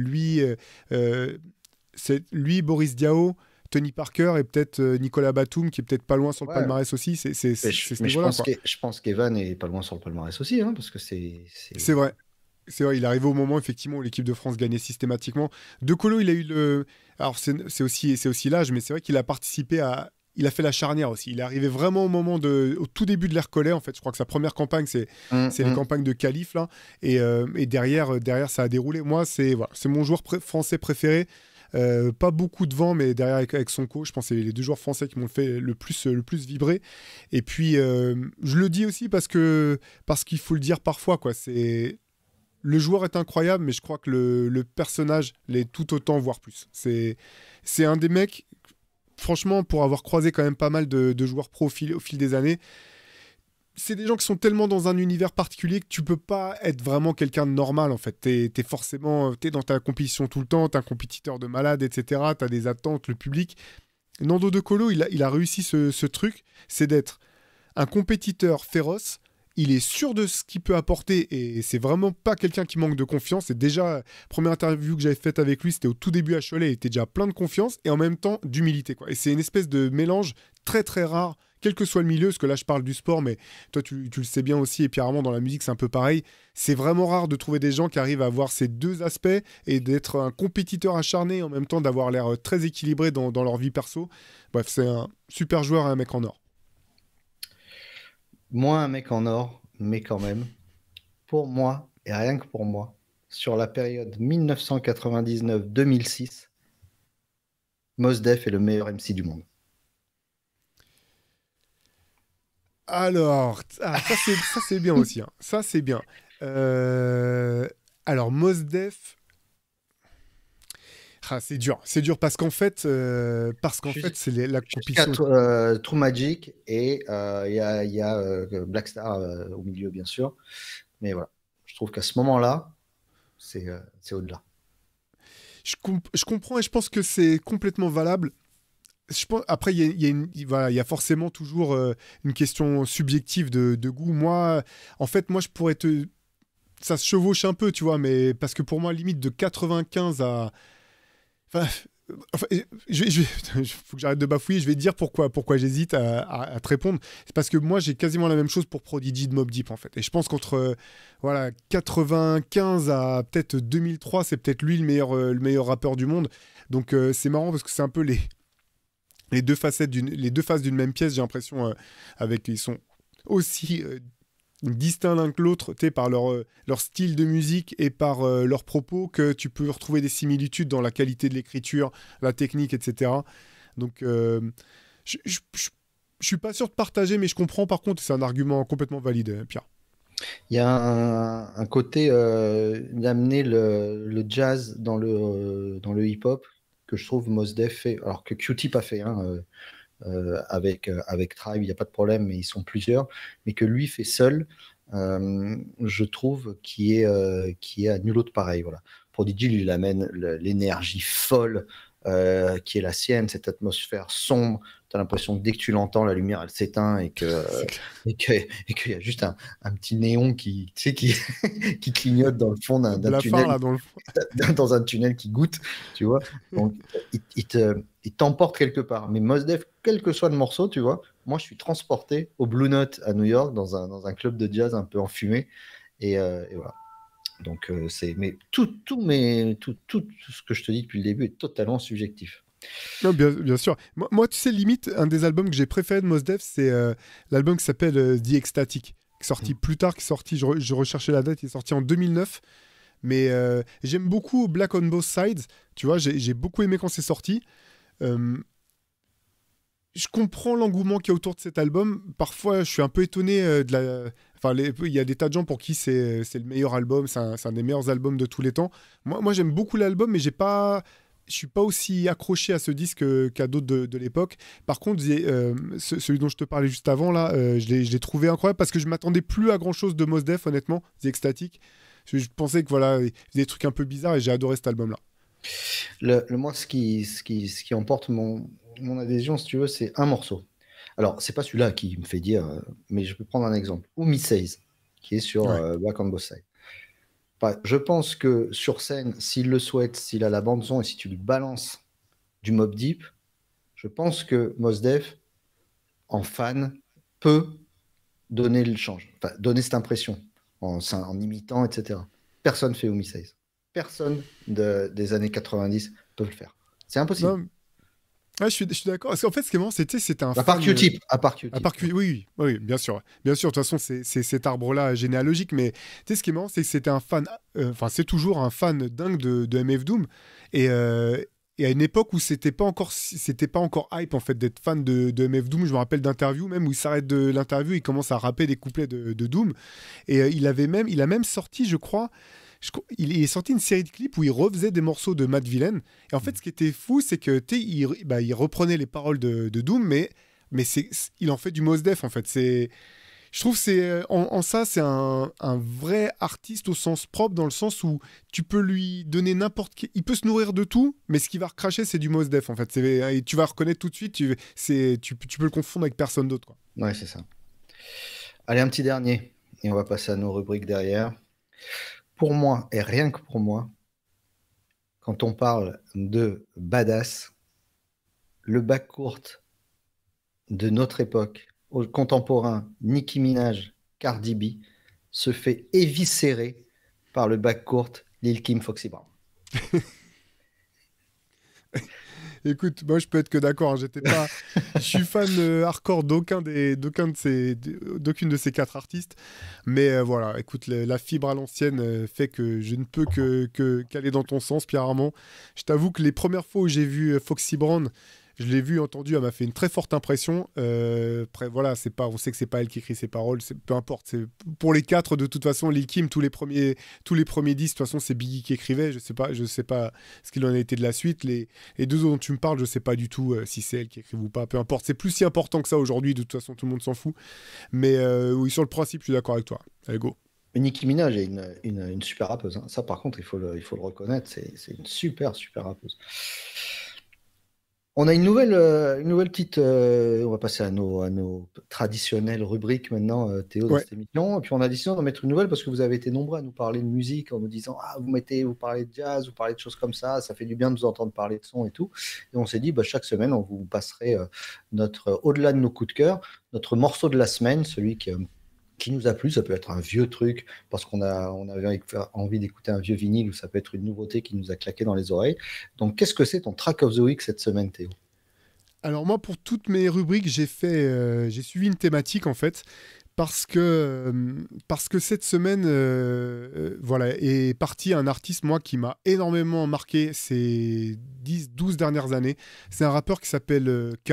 C'est lui, Boris Diaw, Tony Parker et peut-être Nicolas Batum qui est peut-être pas loin sur le Ouais. palmarès aussi. C'est Mais ce je niveau-là, pense quoi. je pense qu'Evan est pas loin sur le palmarès aussi, hein, parce que C'est vrai. C'est vrai, il est arrivé au moment effectivement où l'équipe de France gagnait systématiquement. De Colo, il a eu le. Alors c'est aussi l'âge, mais c'est vrai qu'il a participé à. Il a fait la charnière aussi. Il est arrivé vraiment au tout début de l'ère Collet, en fait. Je crois que sa première campagne, c'est les campagnes de qualif, là. Et derrière, ça a déroulé. Moi, c'est mon joueur français préféré. Pas beaucoup de vent, mais derrière avec son coach, je pense que c'est les deux joueurs français qui m'ont fait le plus vibrer. Et puis, je le dis aussi parce qu'il faut le dire parfois, quoi. Le joueur est incroyable, mais je crois que le personnage l'est tout autant, voire plus. C'est un des mecs, franchement, pour avoir croisé quand même pas mal de joueurs pro au fil des années, c'est des gens qui sont tellement dans un univers particulier que tu peux pas être vraiment quelqu'un de normal, en fait. T'es dans ta compétition tout le temps, t'es un compétiteur de malade, etc. T'as des attentes, le public. Nando De Colo, il a réussi ce truc, c'est d'être un compétiteur féroce. Il est sûr de ce qu'il peut apporter et c'est vraiment pas quelqu'un qui manque de confiance. Et déjà, première interview que j'avais faite avec lui, c'était au tout début à Cholet. Il était déjà plein de confiance et en même temps d'humilité, quoi. Et c'est une espèce de mélange très très rare, quel que soit le milieu. Parce que là, je parle du sport, mais toi, tu le sais bien aussi. Et puis, rarement dans la musique, c'est un peu pareil. C'est vraiment rare de trouver des gens qui arrivent à avoir ces deux aspects et d'être un compétiteur acharné et en même temps d'avoir l'air très équilibré dans leur vie perso. Bref, c'est un super joueur et un mec en or. Moins un mec en or, mais quand même, pour moi, et rien que pour moi, sur la période 1999-2006, Mos Def est le meilleur MC du monde. Alors, ça c'est bien aussi, hein. Ça c'est bien. Euh, alors Mos Def, c'est dur parce qu'en fait Jus- c'est la Jusqu'à compétition. True Magic et il y a Black Star au milieu, bien sûr. Mais voilà, je trouve qu'à ce moment-là, c'est au-delà. Je comprends et je pense que c'est complètement valable. Après, voilà, il y a forcément toujours une question subjective de goût. Moi, en fait, moi, je pourrais te... Ça se chevauche un peu, tu vois, mais parce que pour moi, limite de 95 à... Enfin, faut que j'arrête de bafouiller. Je vais te dire pourquoi j'hésite à te répondre. C'est parce que moi, j'ai quasiment la même chose pour Prodigy de Mobb Deep, en fait. Et je pense qu'entre voilà, 95 à peut-être 2003, c'est peut-être lui le meilleur rappeur du monde. Donc, c'est marrant parce que c'est un peu les deux faces d'une même pièce, j'ai l'impression, ils sont aussi distincts l'un que l'autre, par leur style de musique et par leurs propos, que tu peux retrouver des similitudes dans la qualité de l'écriture, la technique, etc. Donc, je suis pas sûr de partager, mais je comprends par contre, c'est un argument complètement valide, Pierre. Il y a un côté d'amener le jazz dans le hip-hop que je trouve Mos Def fait, alors que Q-Tip a fait, hein, avec Tribe, il n'y a pas de problème, mais ils sont plusieurs, mais que lui fait seul, je trouve qui est à nul autre pareil. Voilà. Prodigy, lui, il amène l'énergie folle qui est la sienne, cette atmosphère sombre. Tu as l'impression que dès que tu l'entends, la lumière, elle s'éteint et qu'il y a juste un petit néon qui qui clignote dans le fond d'un tunnel, Là, dans le fond. dans un tunnel qui goûte, tu vois. Donc, il t'emporte quelque part. Mais Mos Def, quel que soit le morceau, tu vois, moi, je suis transporté au Blue Note à New York, dans un club de jazz un peu enfumé. Et voilà. Donc, mais tout ce que je te dis depuis le début est totalement subjectif. Non, bien sûr. Moi, tu sais, limite, un des albums que j'ai préféré de Mos Def, c'est l'album qui s'appelle The Ecstatic, qui est sorti plus tard, je recherchais la date, il est sorti en 2009. Mais j'aime beaucoup Black on Both Sides, tu vois, j'ai beaucoup aimé quand c'est sorti. Je comprends l'engouement qu'il y a autour de cet album. Parfois, je suis un peu étonné il y a des tas de gens pour qui c'est le meilleur album, c'est un des meilleurs albums de tous les temps. Moi j'aime beaucoup l'album, mais je suis pas aussi accroché à ce disque qu'à d'autres de l'époque. Par contre, celui dont je te parlais juste avant, là, je l'ai trouvé incroyable parce que je m'attendais plus à grand-chose de Mos Def, honnêtement, The Ecstatic. Je pensais que voilà, il y avait des trucs un peu bizarres et j'ai adoré cet album-là. Moi, ce qui emporte mon adhésion, si tu veux, c'est un morceau. Alors, c'est pas celui-là qui me fait dire, mais je peux prendre un exemple. Ou Miss Says, qui est sur Black on Both Sides. Enfin, je pense que sur scène, s'il le souhaite, s'il a la bande-son et si tu lui balances du Mobb Deep, je pense que Mos Def, en fan, peut donner le change, enfin, donner cette impression en imitant, etc. Personne fait Miss Says. Personne des années 90 peut le faire. C'est impossible. Non, je suis d'accord. Parce qu'en fait, ce qui est marrant, c'était un À part fan. Q-Tip. À part Q-Tip. Oui, bien sûr. Bien sûr, de toute façon, c'est cet arbre-là généalogique. Mais tu sais, ce qui est marrant, c'est que c'était un fan. Enfin, c'est toujours un fan dingue de MF Doom. Et à une époque où c'était pas encore hype, en fait, d'être fan de MF Doom. Je me rappelle d'interviews, même où il s'arrête de l'interview, il commence à rapper des couplets de Doom. Et il a même sorti, je crois. Il est sorti une série de clips où il refaisait des morceaux de Matt Villain. Et en fait, ce qui était fou, c'est que il reprenait les paroles de Doom, mais il en fait du Mos Def, en fait. Je trouve que en ça, c'est un vrai artiste au sens propre, dans le sens où tu peux lui donner n'importe quel... Il peut se nourrir de tout, mais ce qu'il va recracher, c'est du Mos Def, en fait. Et tu vas reconnaître tout de suite, tu peux le confondre avec personne d'autre, quoi. Ouais, c'est ça. Allez, un petit dernier, et on va passer à nos rubriques derrière. Pour moi, et rien que pour moi, quand on parle de badass, le backcourt de notre époque, au contemporain, Nicki Minaj, Cardi B, se fait éviscérer par le backcourt Lil Kim, Foxy Brown. Écoute, moi je peux être que d'accord. Je suis fan hardcore d'aucune de ces quatre artistes. Mais voilà, écoute, la fibre à l'ancienne fait que je ne peux qu'aller dans ton sens, Pierre Armand. Je t'avoue que les premières fois où j'ai vu Foxy Brown, je l'ai vu, entendu, elle m'a fait une très forte impression. Après, voilà, on sait que c'est pas elle qui écrit ses paroles, peu importe. Pour les quatre, de toute façon, Lil Kim, tous les premiers disques, de toute façon, c'est Biggie qui écrivait. Je sais pas ce qu'il en a été de la suite. Les deux autres dont tu me parles, je sais pas du tout si c'est elle qui écrive ou pas. Peu importe, c'est plus si important que ça aujourd'hui. De toute façon, tout le monde s'en fout. Mais oui, sur le principe, je suis d'accord avec toi. Allez, go. Nicki Minaj est une super rappeuse, hein. Ça, par contre, il faut le reconnaître, c'est une super, super rappeuse. On a une nouvelle petite. On va passer à nos traditionnelles rubriques maintenant, Théo, dans Ouais. cette émission. Et puis on a décidé d'en mettre une nouvelle parce que vous avez été nombreux à nous parler de musique en nous disant ah, vous parlez de jazz, vous parlez de choses comme ça fait du bien de vous entendre parler de son et tout. Et on s'est dit, bah, chaque semaine, on vous passerait au-delà de nos coups de cœur, notre morceau de la semaine, celui qui nous a plu. Ça peut être un vieux truc parce on avait envie d'écouter un vieux vinyle ou ça peut être une nouveauté qui nous a claqué dans les oreilles. Donc, qu'est-ce que c'est ton track of the week cette semaine, Théo? Alors moi, pour toutes mes rubriques, j'ai suivi une thématique en fait, parce que cette semaine, voilà, est parti un artiste, moi, qui m'a énormément marqué ces 10, 12 dernières années. C'est un rappeur qui s'appelle K.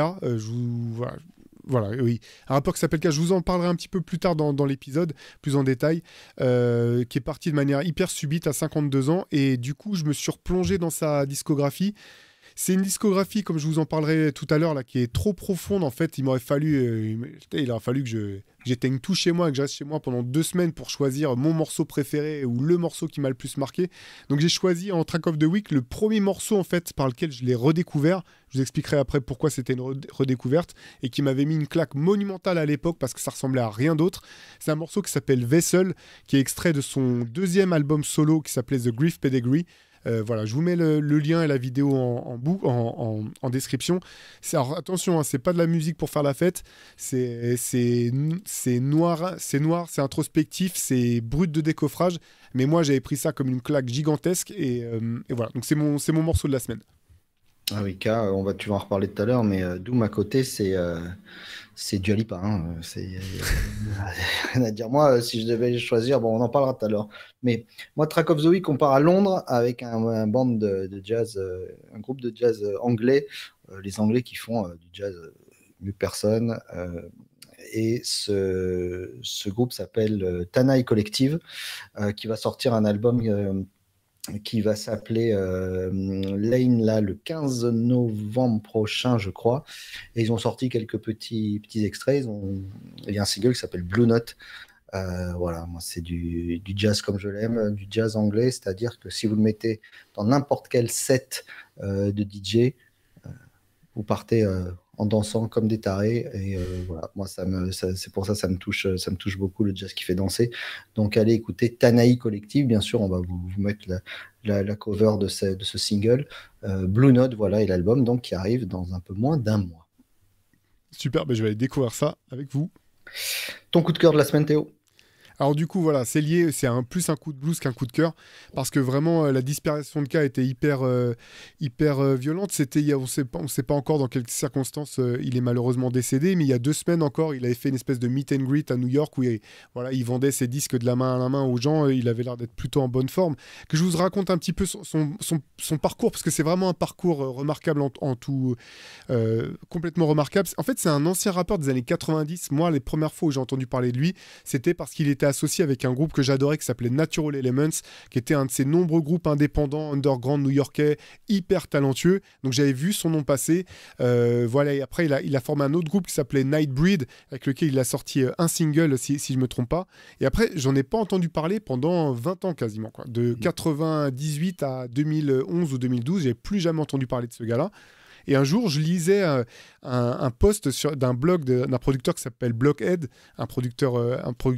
Voilà, oui. Un rappeur qui s'appelle K. Je vous en parlerai un petit peu plus tard dans l'épisode, plus en détail, qui est parti de manière hyper subite à 52 ans. Et du coup, je me suis replongé dans sa discographie. C'est une discographie, comme je vous en parlerai tout à l'heure, là, qui est trop profonde. En fait, il aurait fallu que j'éteigne tout chez moi, que je reste chez moi pendant 2 semaines pour choisir mon morceau préféré ou le morceau qui m'a le plus marqué. Donc j'ai choisi en Track of the Week le premier morceau en fait par lequel je l'ai redécouvert. Je vous expliquerai après pourquoi c'était une redécouverte et qui m'avait mis une claque monumentale à l'époque parce que ça ressemblait à rien d'autre. C'est un morceau qui s'appelle Vessel, qui est extrait de son deuxième album solo qui s'appelait The Grief Pedigree. Voilà, je vous mets le lien et la vidéo en description. Alors, attention, hein, c'est pas de la musique pour faire la fête. C'est noir, c'est introspectif, c'est brut de décoffrage. Mais moi, j'avais pris ça comme une claque gigantesque et voilà. Donc c'est mon morceau de la semaine. Ah oui, K, tu vas en reparler tout à l'heure, mais Doom à côté, c'est Dua Lipa, hein. Rien à dire. Moi, si je devais choisir, bon, on en parlera tout à l'heure. Mais moi, Track of the Week, on part à Londres avec un band de jazz, un groupe de jazz anglais, les Anglais qui font du jazz mieux que personne. Et ce groupe s'appelle Tanai Collective, qui va sortir un album qui va s'appeler Lane là, le 15 novembre prochain, je crois. Et ils ont sorti quelques petits extraits. Il y a un single qui s'appelle Blue Note. Voilà, moi, c'est du jazz comme je l'aime, du jazz anglais, c'est-à-dire que si vous le mettez dans n'importe quel set de DJ, vous partez en dansant comme des tarés. Et voilà, moi, c'est pour ça ça me touche beaucoup le jazz qui fait danser. Donc, allez écouter Tanaï Collective. Bien sûr, on va vous mettre la cover de ce single. Blue Note, voilà, et l'album donc, qui arrive dans un peu moins d'un mois. Super, ben je vais aller découvrir ça avec vous. Ton coup de cœur de la semaine, Théo? Alors du coup, voilà, c'est lié, c'est plus un coup de blues qu'un coup de cœur, parce que vraiment, la disparition de cas était hyper violente. On sait pas encore dans quelles circonstances il est malheureusement décédé, mais il y a 2 semaines encore, il avait fait une espèce de meet and greet à New York où voilà, il vendait ses disques de la main à la main aux gens, il avait l'air d'être plutôt en bonne forme. Que je vous raconte un petit peu son parcours, parce que c'est vraiment un parcours remarquable en tout, complètement remarquable. En fait, c'est un ancien rappeur des années 90. Moi, les premières fois où j'ai entendu parler de lui, c'était parce qu'il était associé avec un groupe que j'adorais qui s'appelait Natural Elements, qui était un de ces nombreux groupes indépendants, underground new-yorkais, hyper talentueux. Donc j'avais vu son nom passer. Voilà, et après, il a formé un autre groupe qui s'appelait Nightbreed, avec lequel il a sorti un single, si je ne me trompe pas. Et après, j'en ai pas entendu parler pendant 20 ans quasiment, quoi. De 98 à 2011 ou 2012, j'ai plus jamais entendu parler de ce gars-là. Et un jour, je lisais un post d'un blog d'un producteur qui s'appelle Blockhead, un producteur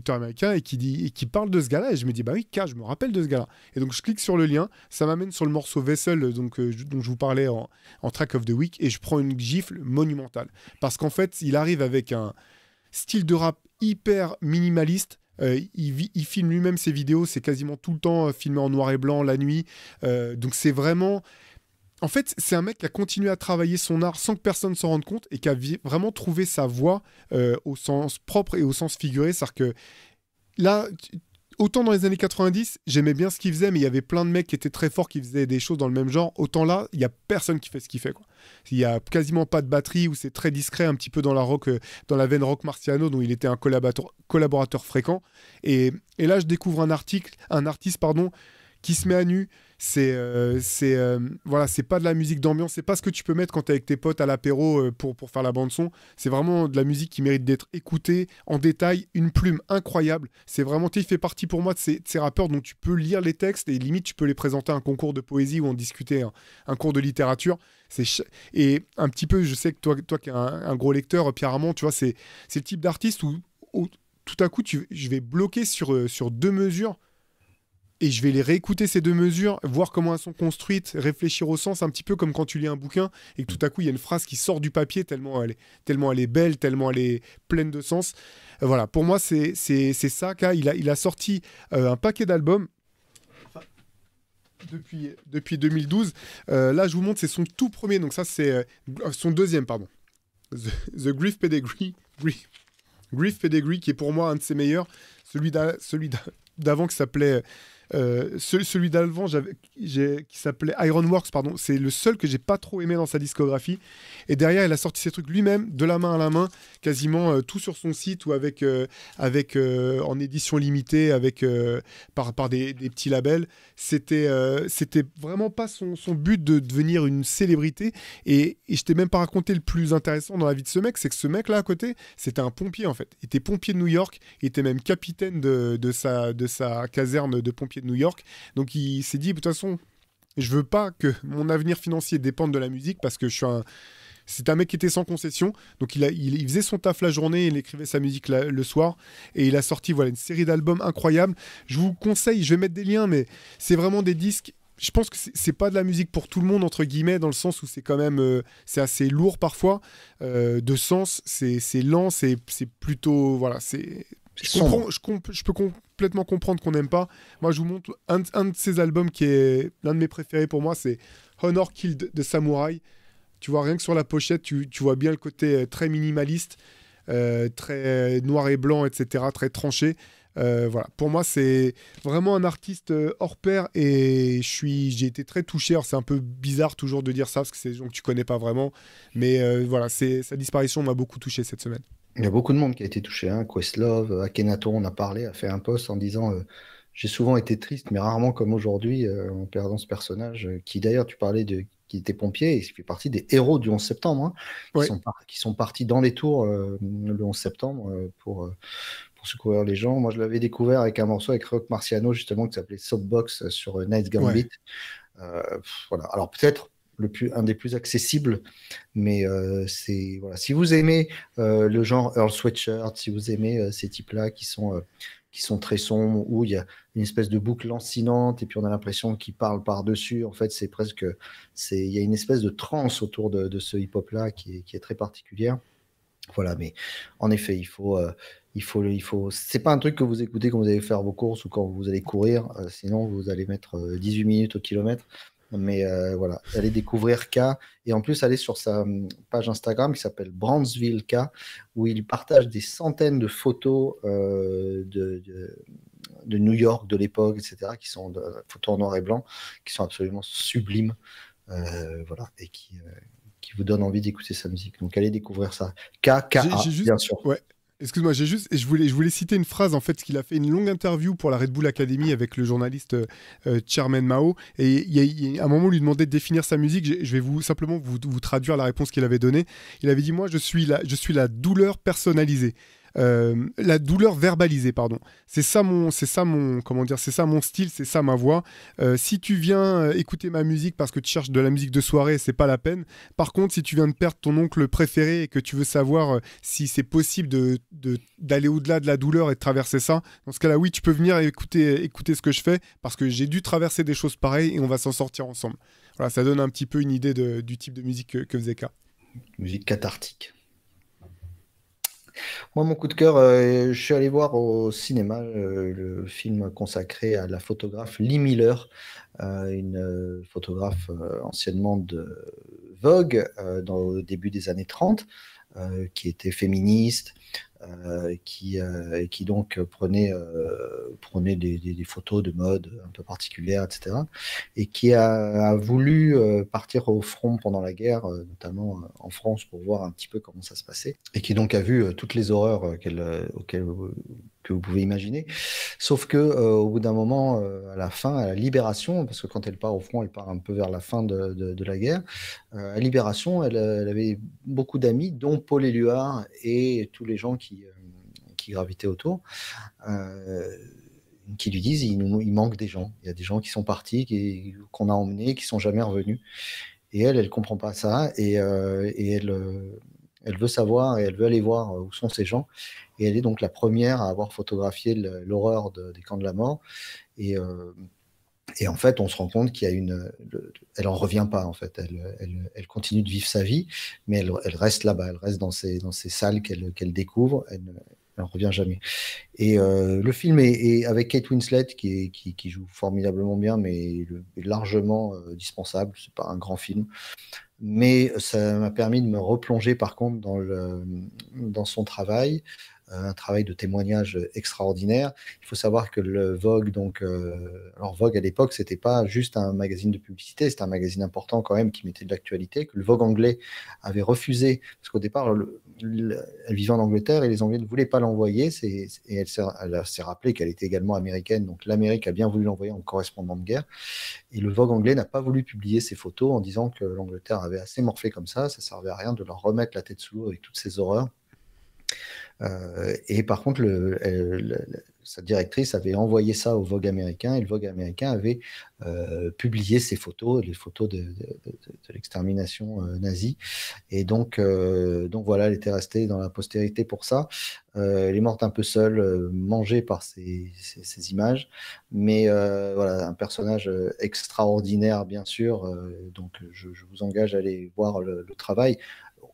américain, et qui parle de ce gars-là. Et je me dis, bah oui, je me rappelle de ce gars-là. Et donc, je clique sur le lien. Ça m'amène sur le morceau Vessel, dont je vous parlais en Track of the Week. Et je prends une gifle monumentale. Parce qu'en fait, il arrive avec un style de rap hyper minimaliste. Il filme lui-même ses vidéos. C'est quasiment tout le temps filmé en noir et blanc, la nuit. Donc, c'est vraiment... En fait, c'est un mec qui a continué à travailler son art sans que personne s'en rende compte et qui a vraiment trouvé sa voix au sens propre et au sens figuré. C'est-à-dire que là, autant dans les années 90, j'aimais bien ce qu'il faisait, mais il y avait plein de mecs qui étaient très forts, qui faisaient des choses dans le même genre. Autant là, il n'y a personne qui fait ce qu'il fait, quoi. Il n'y a quasiment pas de batterie, où c'est très discret, un petit peu dans dans la veine rock Marciano, dont il était un collaborateur fréquent. Et là, je découvre un artiste, qui se met à nu, Voilà, c'est pas de la musique d'ambiance, c'est pas ce que tu peux mettre quand t'es avec tes potes à l'apéro pour faire la bande son. C'est vraiment de la musique qui mérite d'être écoutée en détail, une plume incroyable. C'est vraiment, il fait partie pour moi de ces rappeurs dont tu peux lire les textes et limite tu peux les présenter à un concours de poésie ou en discuter un cours de littérature. Et un petit peu, je sais que toi qui es un gros lecteur, Pierre Armand, tu vois, c'est le type d'artiste où tout à coup je vais bloquer sur deux mesures. Et je vais les réécouter ces deux mesures, voir comment elles sont construites, réfléchir au sens, un petit peu comme quand tu lis un bouquin et que tout à coup il y a une phrase qui sort du papier tellement elle est belle, tellement elle est pleine de sens. Voilà, pour moi c'est ça. Il a sorti un paquet d'albums depuis 2012. Là je vous montre, c'est son tout premier, donc ça c'est son deuxième, pardon. The Grief Pedigree. Grief Pedigree, qui est pour moi un de ses meilleurs. Celui d'avant qui s'appelait... celui d'avant qui s'appelait Ironworks, pardon, c'est le seul que j'ai pas trop aimé dans sa discographie. Et derrière, il a sorti ses trucs lui-même, de la main à la main, quasiment tout sur son site ou avec en édition limitée, par des petits labels. C'était vraiment pas son but de devenir une célébrité. Et je t'ai même pas raconté le plus intéressant dans la vie de ce mec, c'est que ce mec là à côté, c'était un pompier en fait. Il était pompier de New York, il était même capitaine de sa caserne de pompiers de New York. Donc il s'est dit, de toute façon, je veux pas que mon avenir financier dépende de la musique parce que c'est un mec qui était sans concession. Donc il faisait son taf la journée, il écrivait sa musique le soir. Et il a sorti une série d'albums incroyables. Je vous conseille, je vais mettre des liens, mais c'est vraiment des disques. Je pense que c'est pas de la musique pour tout le monde, entre guillemets, dans le sens où c'est quand même c'est assez lourd parfois, de sens, c'est lent, c'est plutôt... Voilà, je peux complètement comprendre qu'on n'aime pas. Moi, je vous montre un de ces albums qui est l'un de mes préférés pour moi, c'est Honor Killed de Samurai. Tu vois, rien que sur la pochette, tu vois bien le côté très minimaliste, très noir et blanc, etc., très tranché. Voilà. Pour moi, c'est vraiment un artiste hors pair et j'ai été très touché. Alors, c'est un peu bizarre toujours de dire ça parce que c'est des gens que tu connais pas vraiment. Mais voilà, sa disparition m'a beaucoup touché cette semaine. Il y a beaucoup de monde qui a été touché. Hein. Questlove, Akhenaton, on a parlé, a fait un post en disant j'ai souvent été triste, mais rarement comme aujourd'hui, en perdant ce personnage, qui d'ailleurs, tu parlais qui était pompier, et il fait partie des héros du 11 septembre, hein, Ouais. qui sont partis dans les tours le 11 septembre pour secourir les gens. Moi, je l'avais découvert avec un morceau avec Rock Marciano, justement, qui s'appelait Soapbox sur Night Gambit. Ouais. Voilà. Alors, peut-être un des plus accessibles, mais voilà. Si vous aimez le genre Earl Sweatshirt, si vous aimez ces types-là qui sont très sombres, où il y a une espèce de boucle lancinante et puis on a l'impression qu'ils parlent par-dessus. En fait, il y a une espèce de transe autour de ce hip-hop-là qui est très particulière. Voilà, mais en effet, c'est pas un truc que vous écoutez quand vous allez faire vos courses ou quand vous allez courir, sinon vous allez mettre 18 minutes au kilomètre. Mais voilà, allez découvrir K et en plus allez sur sa page Instagram qui s'appelle Brownsville K où il partage des centaines de photos de New York de l'époque, etc., qui sont de photos en noir et blanc, qui sont absolument sublimes, voilà, et qui vous donnent envie d'écouter sa musique. Donc allez découvrir ça. KKA, bien sûr. Ouais. Excuse-moi, je voulais citer une phrase en fait, qu'il a fait une longue interview pour la Red Bull Academy avec le journaliste Chairman Mao, et il y a un moment où il lui demandait de définir sa musique. Je vais simplement vous traduire la réponse qu'il avait donnée. Il avait dit, moi je suis la douleur personnalisée. La douleur verbalisée, pardon. C'est ça mon style, c'est ça ma voix. Si tu viens écouter ma musique parce que tu cherches de la musique de soirée, c'est pas la peine. Par contre, si tu viens de perdre ton oncle préféré et que tu veux savoir si c'est possible d'aller au-delà de la douleur et de traverser ça, dans ce cas-là, oui, tu peux venir écouter ce que je fais parce que j'ai dû traverser des choses pareilles et on va s'en sortir ensemble. Voilà, ça donne un petit peu une idée du type de musique que faisait K. Musique cathartique. Moi, mon coup de cœur, je suis allé voir au cinéma le film consacré à la photographe Lee Miller, une photographe anciennement de Vogue au début des années 30, qui était féministe, qui donc prenait des photos de mode un peu particulières, etc. Et qui a voulu partir au front pendant la guerre, notamment en France, pour voir un petit peu comment ça se passait. Et qui donc a vu toutes les horreurs que vous pouvez imaginer. Sauf que au bout d'un moment, à la fin, à la Libération, parce que quand elle part au front, elle part un peu vers la fin de la guerre, à Libération, elle avait beaucoup d'amis, dont Paul Éluard et tous les gens qui gravitaient autour, qui lui disent il manque des gens. Il y a des gens qui sont partis, qu'on a emmenés, qui sont jamais revenus. Et elle comprend pas ça, et elle veut savoir, et elle veut aller voir où sont ces gens. Et elle est donc la première à avoir photographié l'horreur des camps de la mort. Et, en fait, on se rend compte qu'il y a elle en revient pas, en fait. Elle continue de vivre sa vie, mais elle reste là-bas, elle reste dans ces salles qu'elle découvre. Elle n'en revient jamais. Et le film est avec Kate Winslet qui joue formidablement bien, mais est largement dispensable. C'est pas un grand film, mais ça m'a permis de me replonger par contre dans son travail, un travail de témoignage extraordinaire. Il faut savoir que le Vogue, donc, alors Vogue à l'époque, c'était pas juste un magazine de publicité, c'était un magazine important quand même qui mettait de l'actualité, que le Vogue anglais avait refusé, parce qu'au départ, elle vivait en Angleterre et les Anglais ne voulaient pas l'envoyer, et elle s'est rappelé qu'elle était également américaine, donc l'Amérique a bien voulu l'envoyer en correspondant de guerre. Et le Vogue anglais n'a pas voulu publier ces photos en disant que l'Angleterre avait assez morflé comme ça servait à rien de leur remettre la tête sous l'eau avec toutes ces horreurs. Et par contre, sa directrice avait envoyé ça au Vogue américain, et le Vogue américain avait publié ces photos, les photos de l'extermination nazie. Et donc voilà, elle était restée dans la postérité pour ça. Elle est morte un peu seule, mangée par ces images, mais voilà, un personnage extraordinaire, bien sûr. Donc je vous engage à aller voir le travail.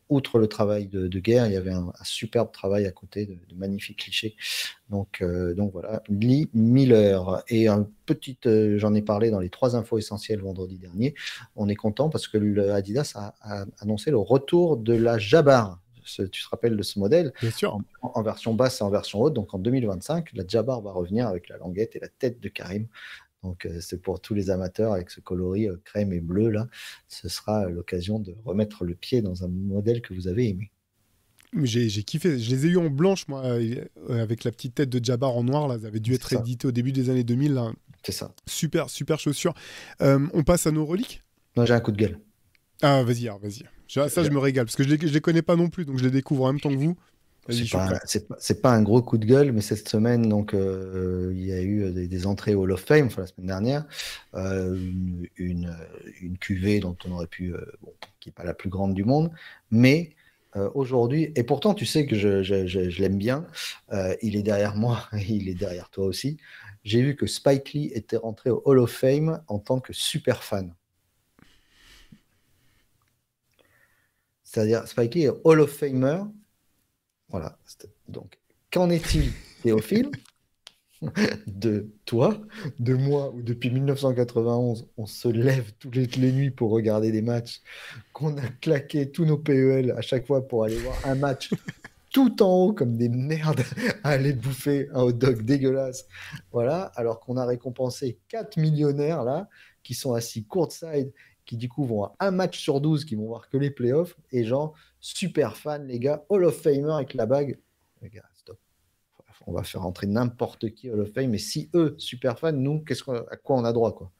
Outre le travail de guerre, il y avait un superbe travail à côté, de magnifiques clichés. Donc voilà, Lee Miller. Et j'en ai parlé dans les 3 infos essentielles vendredi dernier. On est content parce que Adidas a annoncé le retour de la Jabbar. Tu te rappelles de ce modèle? Bien sûr. En version basse et en version haute. Donc en 2025, la Jabbar va revenir avec la languette et la tête de Karim. Donc c'est pour tous les amateurs avec ce coloris crème et bleu là. Ce sera l'occasion de remettre le pied dans un modèle que vous avez aimé. J'ai kiffé. Je les ai eu en blanche, moi, avec la petite tête de Jabbar en noir. Là, ça avait dû être édité au début des années 2000. Là. C'est ça. Super, super chaussures. On passe à nos reliques? Non, j'ai un coup de gueule. Ah, vas-y, vas-y. Ça, je me régale, parce que je les connais pas non plus, donc je les découvre en même temps que vous. C'est pas un gros coup de gueule, mais cette semaine, donc, il y a eu des entrées au Hall of Fame, enfin la semaine dernière, une cuvée dont on aurait pu, qui n'est pas la plus grande du monde, mais aujourd'hui, et pourtant tu sais que je l'aime bien, il est derrière moi, il est derrière toi aussi. J'ai vu que Spike Lee était rentré au Hall of Fame en tant que super fan. C'est-à-dire, Spike Lee est Hall of Famer. Voilà. Donc, qu'en est-il, Théophile, de toi, de moi, où depuis 1991, on se lève toutes les nuits pour regarder des matchs, qu'on a claqué tous nos PEL à chaque fois pour aller voir un match tout en haut comme des merdes à aller bouffer un hot dog dégueulasse. Voilà, alors qu'on a récompensé 4 millionnaires là, qui sont assis courtside, qui du coup vont à un match sur 12, qui vont voir que les playoffs, et genre, super fan, les gars, Hall of Famer avec la bague. Les gars, stop. On va faire entrer n'importe qui Hall of Fame, mais si eux, super fans, nous, à quoi on a droit, quoi?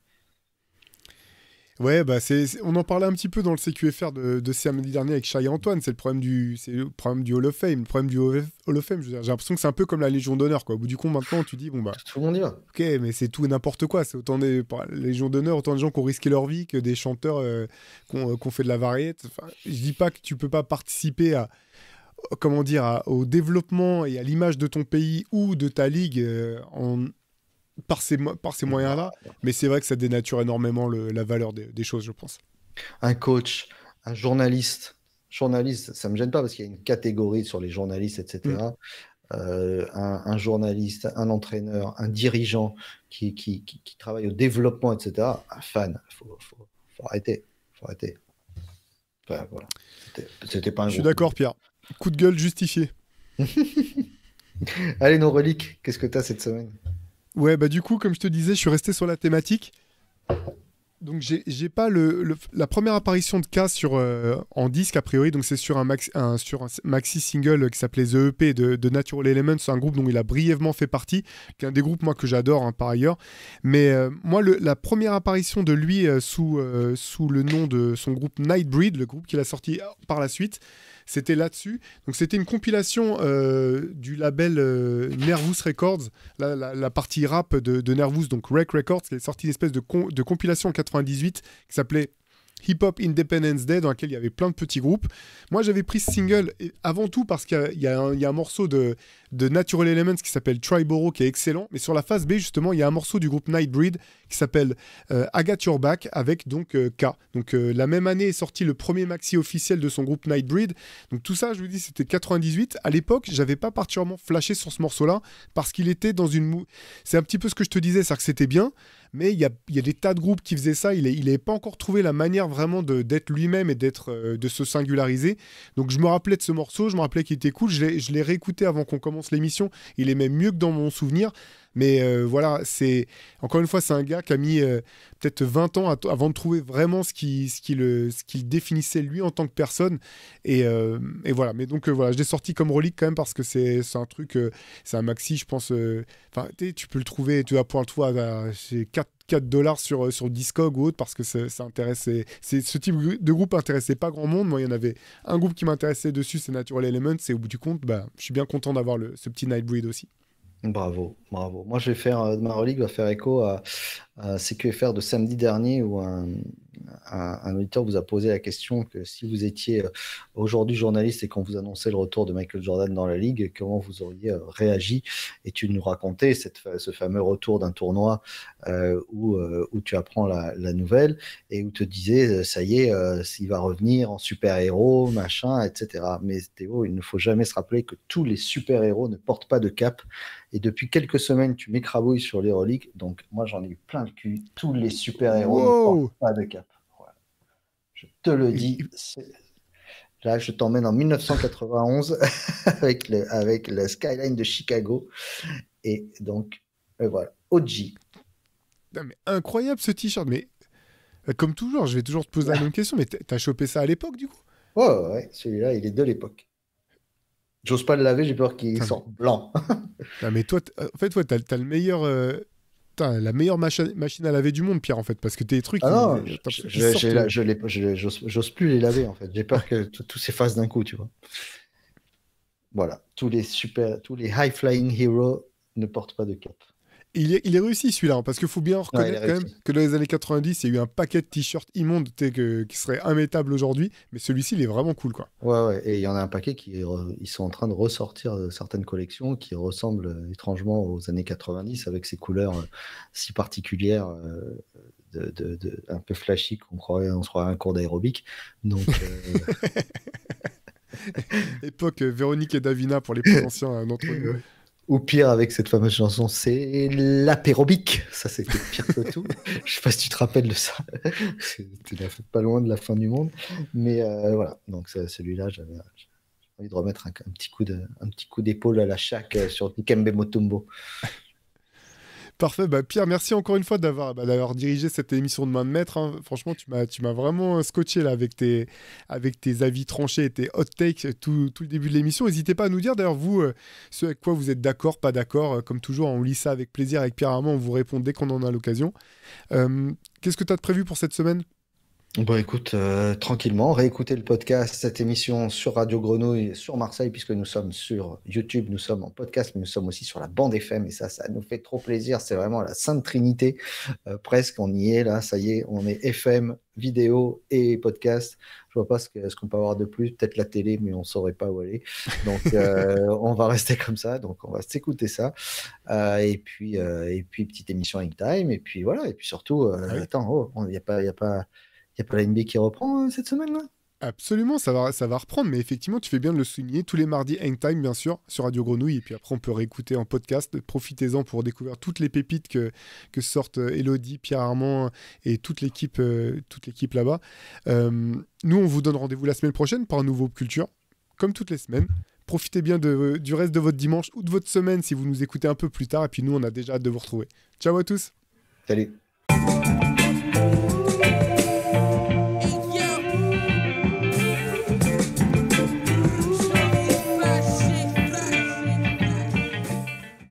Ouais, bah on en parlait un petit peu dans le CQFR de samedi dernier avec Chaya Antoine. C'est le problème du Hall of Fame. Le problème du Hall of Fame, j'ai l'impression que c'est un peu comme la Légion d'honneur, quoi. Au bout du compte, maintenant, tu dis, bon, bah. Tout le monde y va. Ok, mais c'est tout et n'importe quoi. C'est autant la Légion d'honneur, autant de gens qui ont risqué leur vie que des chanteurs qui ont fait de la variété. Enfin, je dis pas que tu peux pas participer comment dire, au développement et à l'image de ton pays ou de ta ligue par ces moyens-là, mais c'est vrai que ça dénature énormément la valeur des choses, je pense. Un coach, un journaliste, ça me gêne pas parce qu'il y a une catégorie sur les journalistes, etc. Un journaliste, un entraîneur, un dirigeant qui travaille au développement, etc. Un fan, faut arrêter. Enfin, voilà. C'était pas un Je suis d'accord, Pierre. Coup de gueule justifié. Allez, nos reliques, qu'est-ce que tu as cette semaine? Ouais, bah du coup, comme je te disais, je suis resté sur la thématique. Donc j'ai pas la première apparition de K sur en disque a priori, donc c'est sur un maxi single qui s'appelait The EP de Natural Elements, un groupe dont il a brièvement fait partie, qui est un des groupes moi que j'adore par ailleurs. Mais moi la première apparition de lui sous le nom de son groupe Nightbreed, le groupe qu'il a sorti par la suite, c'était là-dessus. Donc c'était une compilation du label Nervous Records, la partie rap de Nervous, donc Rec Records, qui est sorti une espèce de compilation en 98 qui s'appelait Hip Hop Independence Day, dans laquelle il y avait plein de petits groupes. Moi, j'avais pris ce single avant tout parce qu'il y a un morceau de Natural Elements qui s'appelle Triborough qui est excellent, mais sur la face B, justement, il y a un morceau du groupe Nightbreed qui s'appelle I Got Your Back avec donc K. Donc la même année est sorti le premier maxi officiel de son groupe Nightbreed. Donc tout ça, je vous dis, c'était 98. À l'époque, j'avais pas particulièrement flashé sur ce morceau-là parce qu'il était dans une... C'est un petit peu ce que je te disais, c'est-à-dire que c'était bien, mais il y a des tas de groupes qui faisaient ça. Il n'avait pas encore trouvé la manière vraiment d'être lui-même et de se singulariser. Donc je me rappelais de ce morceau, je me rappelais qu'il était cool. Je l'ai réécouté avant qu'on commence l'émission. Il est même mieux que dans mon souvenir. Mais voilà, encore une fois, c'est un gars qui a mis peut-être 20 ans avant de trouver vraiment ce qui le définissait lui en tant que personne. Et voilà. Mais donc voilà, je l'ai sorti comme relique quand même parce que c'est un truc, c'est un maxi, je pense. Tu peux le trouver, tu vas pouvoir le trouver à 4 dollars sur Discog ou autre parce que ça intéressait. Ce type de groupe intéressait pas grand monde. Moi, il y en avait un groupe qui m'intéressait dessus, c'est Natural Elements. Et au bout du compte, je suis bien content d'avoir ce petit Nightbreed aussi. Bravo, bravo. Moi, je vais faire, ma relique va faire écho à CQFR de samedi dernier où un auditeur vous a posé la question que si vous étiez aujourd'hui journaliste et qu'on vous annonçait le retour de Michael Jordan dans la ligue, comment vous auriez réagi? Et tu nous racontais ce fameux retour d'un tournoi où tu apprends la nouvelle et où te disais, ça y est, il va revenir en super-héros, machin, etc. Mais Théo, il ne faut jamais se rappeler que tous les super-héros ne portent pas de cape. Et depuis quelques semaines, tu m'écrabouilles sur les reliques. Donc, moi, j'en ai eu plein le cul. Tous les super-héros ne portent pas de cape. Voilà. Je te le dis. Là, je t'emmène en 1991 avec le skyline de Chicago. Et donc, voilà. OG. Non, mais incroyable ce t-shirt. Mais comme toujours, je vais toujours te poser la même question. Mais t'as chopé ça à l'époque, du coup? Ouais, celui-là, il est de l'époque. J'ose pas le laver, j'ai peur qu'il sorte blanc. Non, mais toi, en fait, t'as le meilleur, la meilleure machine à laver du monde, Pierre, en fait, parce que tes trucs. Non, j'ose plus les laver, en fait. J'ai peur que tout s'efface d'un coup, tu vois. Voilà, tous les high flying heroes ne portent pas de cape. Il est réussi celui-là, hein, parce qu'il faut bien reconnaître quand même que dans les années 90, il y a eu un paquet de t-shirts immondes qui seraient immettables aujourd'hui, mais celui-ci, il est vraiment cool, quoi. Ouais, et il y en a un paquet ils sont en train de ressortir certaines collections qui ressemblent étrangement aux années 90 avec ces couleurs si particulières, un peu flashy qu'on se croirait un cours d'aérobic. Donc, époque Véronique et Davina pour les plus anciens d'entre nous. Ou pire avec cette fameuse chanson, c'est l'apérobic. Ça, c'était pire que tout. Je sais pas si tu te rappelles de ça. C'était pas loin de la fin du monde. Mais voilà, donc celui-là, j'avais envie de remettre un petit coup d'épaule à la Shaq sur Dikembe Mutombo. Parfait, Pierre, merci encore une fois d'avoir dirigé cette émission de main de maître, hein. Franchement, tu m'as vraiment scotché là, avec tes avis tranchés et tes hot takes tout le début de l'émission. N'hésitez pas à nous dire d'ailleurs, vous, ce avec quoi vous êtes d'accord, pas d'accord. Comme toujours, on lit ça avec plaisir avec Pierre Armand, on vous répond dès qu'on en a l'occasion. Qu'est-ce que tu as de prévu pour cette semaine ? Bon, écoute, tranquillement, réécoutez le podcast, cette émission sur Radio Grenouille, sur Marseille, puisque nous sommes sur YouTube, nous sommes en podcast, mais nous sommes aussi sur la bande FM, et ça nous fait trop plaisir. C'est vraiment la Sainte Trinité, presque, on y est là, ça y est, on est FM, vidéo et podcast. Je vois pas ce qu'on peut avoir de plus, peut-être la télé, mais on saurait pas où aller. Donc, on va rester comme ça, donc on va s'écouter ça. Et puis, petite émission Hangtime, et puis voilà, et puis surtout, attends, il n'y a pas la NBA qui reprend cette semaine, là? Absolument, ça va reprendre, mais effectivement, tu fais bien de le souligner. Tous les mardis, Hangtime, bien sûr, sur Radio Grenouille, et puis après, on peut réécouter en podcast. Profitez-en pour découvrir toutes les pépites que sortent Elodie, Pierre Armand et toute l'équipe là-bas. Nous, on vous donne rendez-vous la semaine prochaine pour un nouveau Culture, comme toutes les semaines. Profitez bien du reste de votre dimanche ou de votre semaine si vous nous écoutez un peu plus tard, et puis nous, on a déjà hâte de vous retrouver. Ciao à tous. Salut.